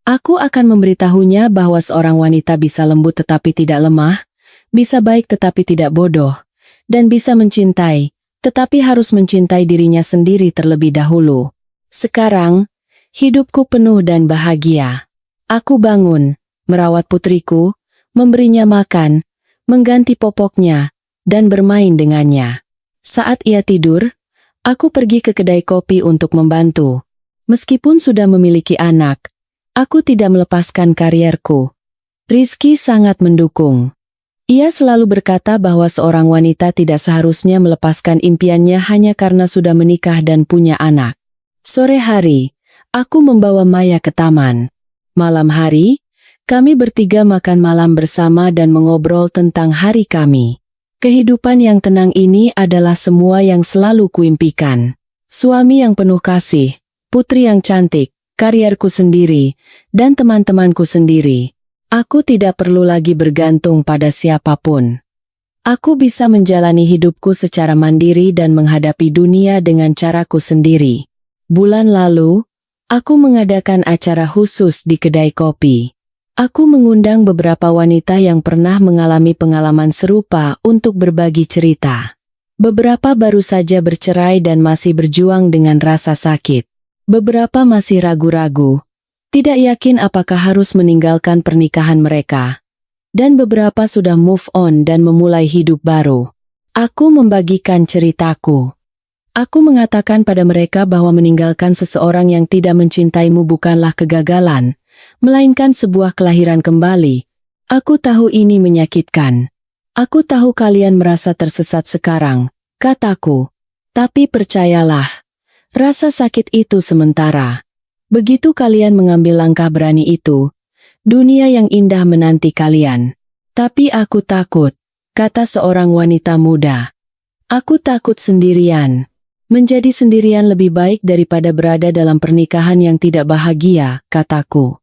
Aku akan memberitahunya bahwa seorang wanita bisa lembut tetapi tidak lemah, bisa baik tetapi tidak bodoh, dan bisa mencintai, tetapi harus mencintai dirinya sendiri terlebih dahulu. Sekarang, hidupku penuh dan bahagia. Aku bangun, merawat putriku, memberinya makan, mengganti popoknya, dan bermain dengannya. Saat ia tidur, aku pergi ke kedai kopi untuk membantu. Meskipun sudah memiliki anak, aku tidak melepaskan karierku. Rizky sangat mendukung. Ia selalu berkata bahwa seorang wanita tidak seharusnya melepaskan impiannya hanya karena sudah menikah dan punya anak. Sore hari, aku membawa Maya ke taman. Malam hari, kami bertiga makan malam bersama dan mengobrol tentang hari kami. Kehidupan yang tenang ini adalah semua yang selalu kuimpikan. Suami yang penuh kasih, putri yang cantik, karierku sendiri, dan teman-temanku sendiri. Aku tidak perlu lagi bergantung pada siapapun. Aku bisa menjalani hidupku secara mandiri dan menghadapi dunia dengan caraku sendiri. Bulan lalu, aku mengadakan acara khusus di kedai kopi. Aku mengundang beberapa wanita yang pernah mengalami pengalaman serupa untuk berbagi cerita. Beberapa baru saja bercerai dan masih berjuang dengan rasa sakit. Beberapa masih ragu-ragu, tidak yakin apakah harus meninggalkan pernikahan mereka. Dan beberapa sudah move on dan memulai hidup baru. Aku membagikan ceritaku. Aku mengatakan pada mereka bahwa meninggalkan seseorang yang tidak mencintaimu bukanlah kegagalan, melainkan sebuah kelahiran kembali. Aku tahu ini menyakitkan. Aku tahu kalian merasa tersesat sekarang, kataku. Tapi percayalah, rasa sakit itu sementara. Begitu kalian mengambil langkah berani itu, dunia yang indah menanti kalian. Tapi aku takut, kata seorang wanita muda. Aku takut sendirian. Menjadi sendirian lebih baik daripada berada dalam pernikahan yang tidak bahagia, kataku.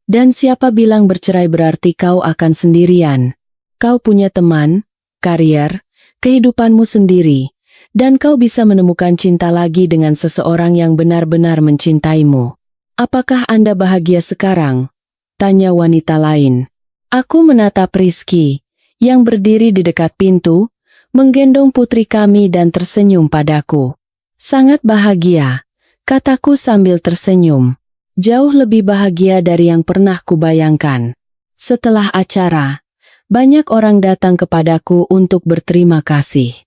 Dan siapa bilang bercerai berarti kau akan sendirian? Kau punya teman, karier, kehidupanmu sendiri, dan kau bisa menemukan cinta lagi dengan seseorang yang benar-benar mencintaimu. Apakah Anda bahagia sekarang? Tanya wanita lain. Aku menatap Rizky, yang berdiri di dekat pintu, menggendong putri kami dan tersenyum padaku. Sangat bahagia, kataku sambil tersenyum. Jauh lebih bahagia dari yang pernah kubayangkan. Setelah acara, banyak orang datang kepadaku untuk berterima kasih.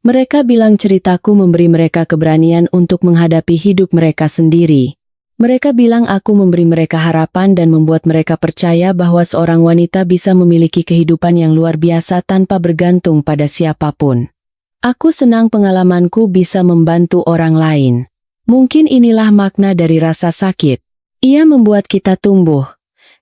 Mereka bilang ceritaku memberi mereka keberanian untuk menghadapi hidup mereka sendiri. Mereka bilang aku memberi mereka harapan dan membuat mereka percaya bahwa seorang wanita bisa memiliki kehidupan yang luar biasa tanpa bergantung pada siapapun. Aku senang pengalamanku bisa membantu orang lain. Mungkin inilah makna dari rasa sakit. Ia membuat kita tumbuh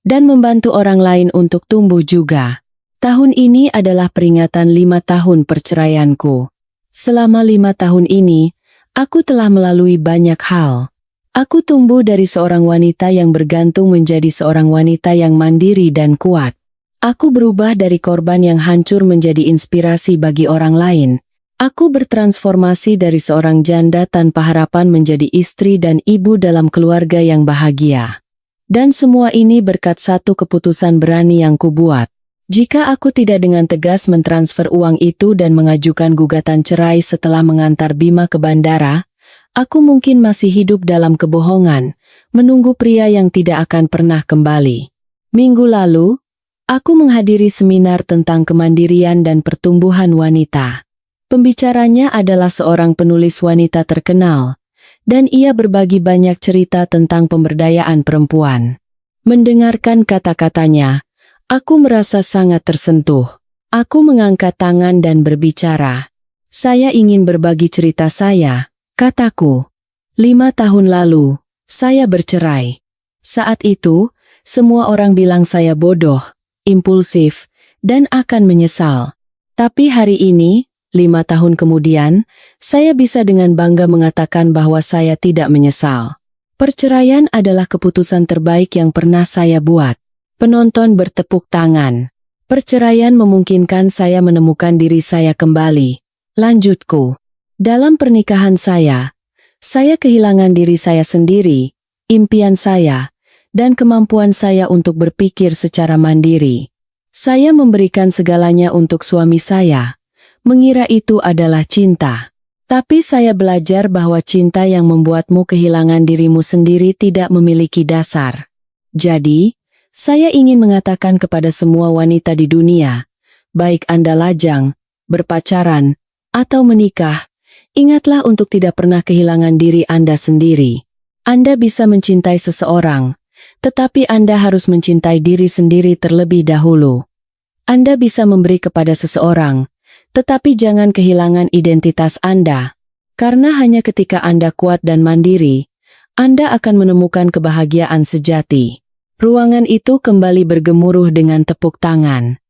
dan membantu orang lain untuk tumbuh juga. Tahun ini adalah peringatan 5 tahun perceraianku. Selama 5 tahun ini, aku telah melalui banyak hal. Aku tumbuh dari seorang wanita yang bergantung menjadi seorang wanita yang mandiri dan kuat. Aku berubah dari korban yang hancur menjadi inspirasi bagi orang lain. Aku bertransformasi dari seorang janda tanpa harapan menjadi istri dan ibu dalam keluarga yang bahagia. Dan semua ini berkat satu keputusan berani yang kubuat. Jika aku tidak dengan tegas mentransfer uang itu dan mengajukan gugatan cerai setelah mengantar Bima ke bandara, aku mungkin masih hidup dalam kebohongan, menunggu pria yang tidak akan pernah kembali. Minggu lalu, aku menghadiri seminar tentang kemandirian dan pertumbuhan wanita. Pembicaranya adalah seorang penulis wanita terkenal, dan ia berbagi banyak cerita tentang pemberdayaan perempuan. Mendengarkan kata-katanya, aku merasa sangat tersentuh. Aku mengangkat tangan dan berbicara. Saya ingin berbagi cerita saya, kataku. 5 tahun lalu, saya bercerai. Saat itu, semua orang bilang saya bodoh, impulsif, dan akan menyesal. Tapi hari ini, 5 tahun kemudian, saya bisa dengan bangga mengatakan bahwa saya tidak menyesal. Perceraian adalah keputusan terbaik yang pernah saya buat. Penonton bertepuk tangan. Perceraian memungkinkan saya menemukan diri saya kembali. Lanjutku. Dalam pernikahan saya kehilangan diri saya sendiri, impian saya, dan kemampuan saya untuk berpikir secara mandiri. Saya memberikan segalanya untuk suami saya, mengira itu adalah cinta. Tapi saya belajar bahwa cinta yang membuatmu kehilangan dirimu sendiri tidak memiliki dasar. Jadi, saya ingin mengatakan kepada semua wanita di dunia, baik Anda lajang, berpacaran, atau menikah, ingatlah untuk tidak pernah kehilangan diri Anda sendiri. Anda bisa mencintai seseorang, tetapi Anda harus mencintai diri sendiri terlebih dahulu. Anda bisa memberi kepada seseorang, tetapi jangan kehilangan identitas Anda. Karena hanya ketika Anda kuat dan mandiri, Anda akan menemukan kebahagiaan sejati. Ruangan itu kembali bergemuruh dengan tepuk tangan.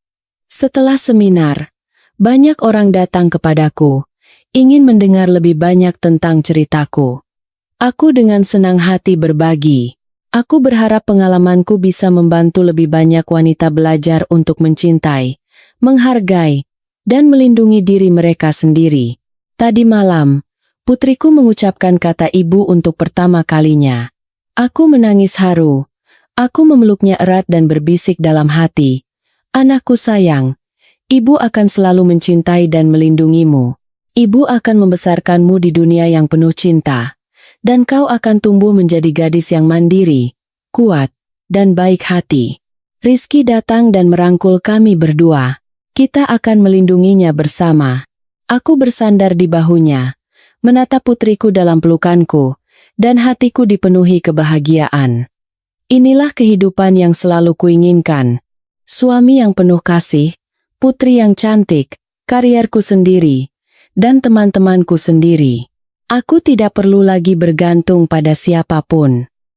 Setelah seminar, banyak orang datang kepadaku, ingin mendengar lebih banyak tentang ceritaku. Aku dengan senang hati berbagi. Aku berharap pengalamanku bisa membantu lebih banyak wanita belajar untuk mencintai, menghargai, dan melindungi diri mereka sendiri. Tadi malam, putriku mengucapkan kata ibu untuk pertama kalinya. Aku menangis haru. Aku memeluknya erat dan berbisik dalam hati, "Anakku sayang, ibu akan selalu mencintai dan melindungimu. Ibu akan membesarkanmu di dunia yang penuh cinta, dan kau akan tumbuh menjadi gadis yang mandiri, kuat, dan baik hati." Rizky datang dan merangkul kami berdua. Kita akan melindunginya bersama. Aku bersandar di bahunya, menatap putriku dalam pelukanku, dan hatiku dipenuhi kebahagiaan. Inilah kehidupan yang selalu kuinginkan. Suami yang penuh kasih, putri yang cantik, karierku sendiri, dan teman-temanku sendiri. Aku tidak perlu lagi bergantung pada siapapun.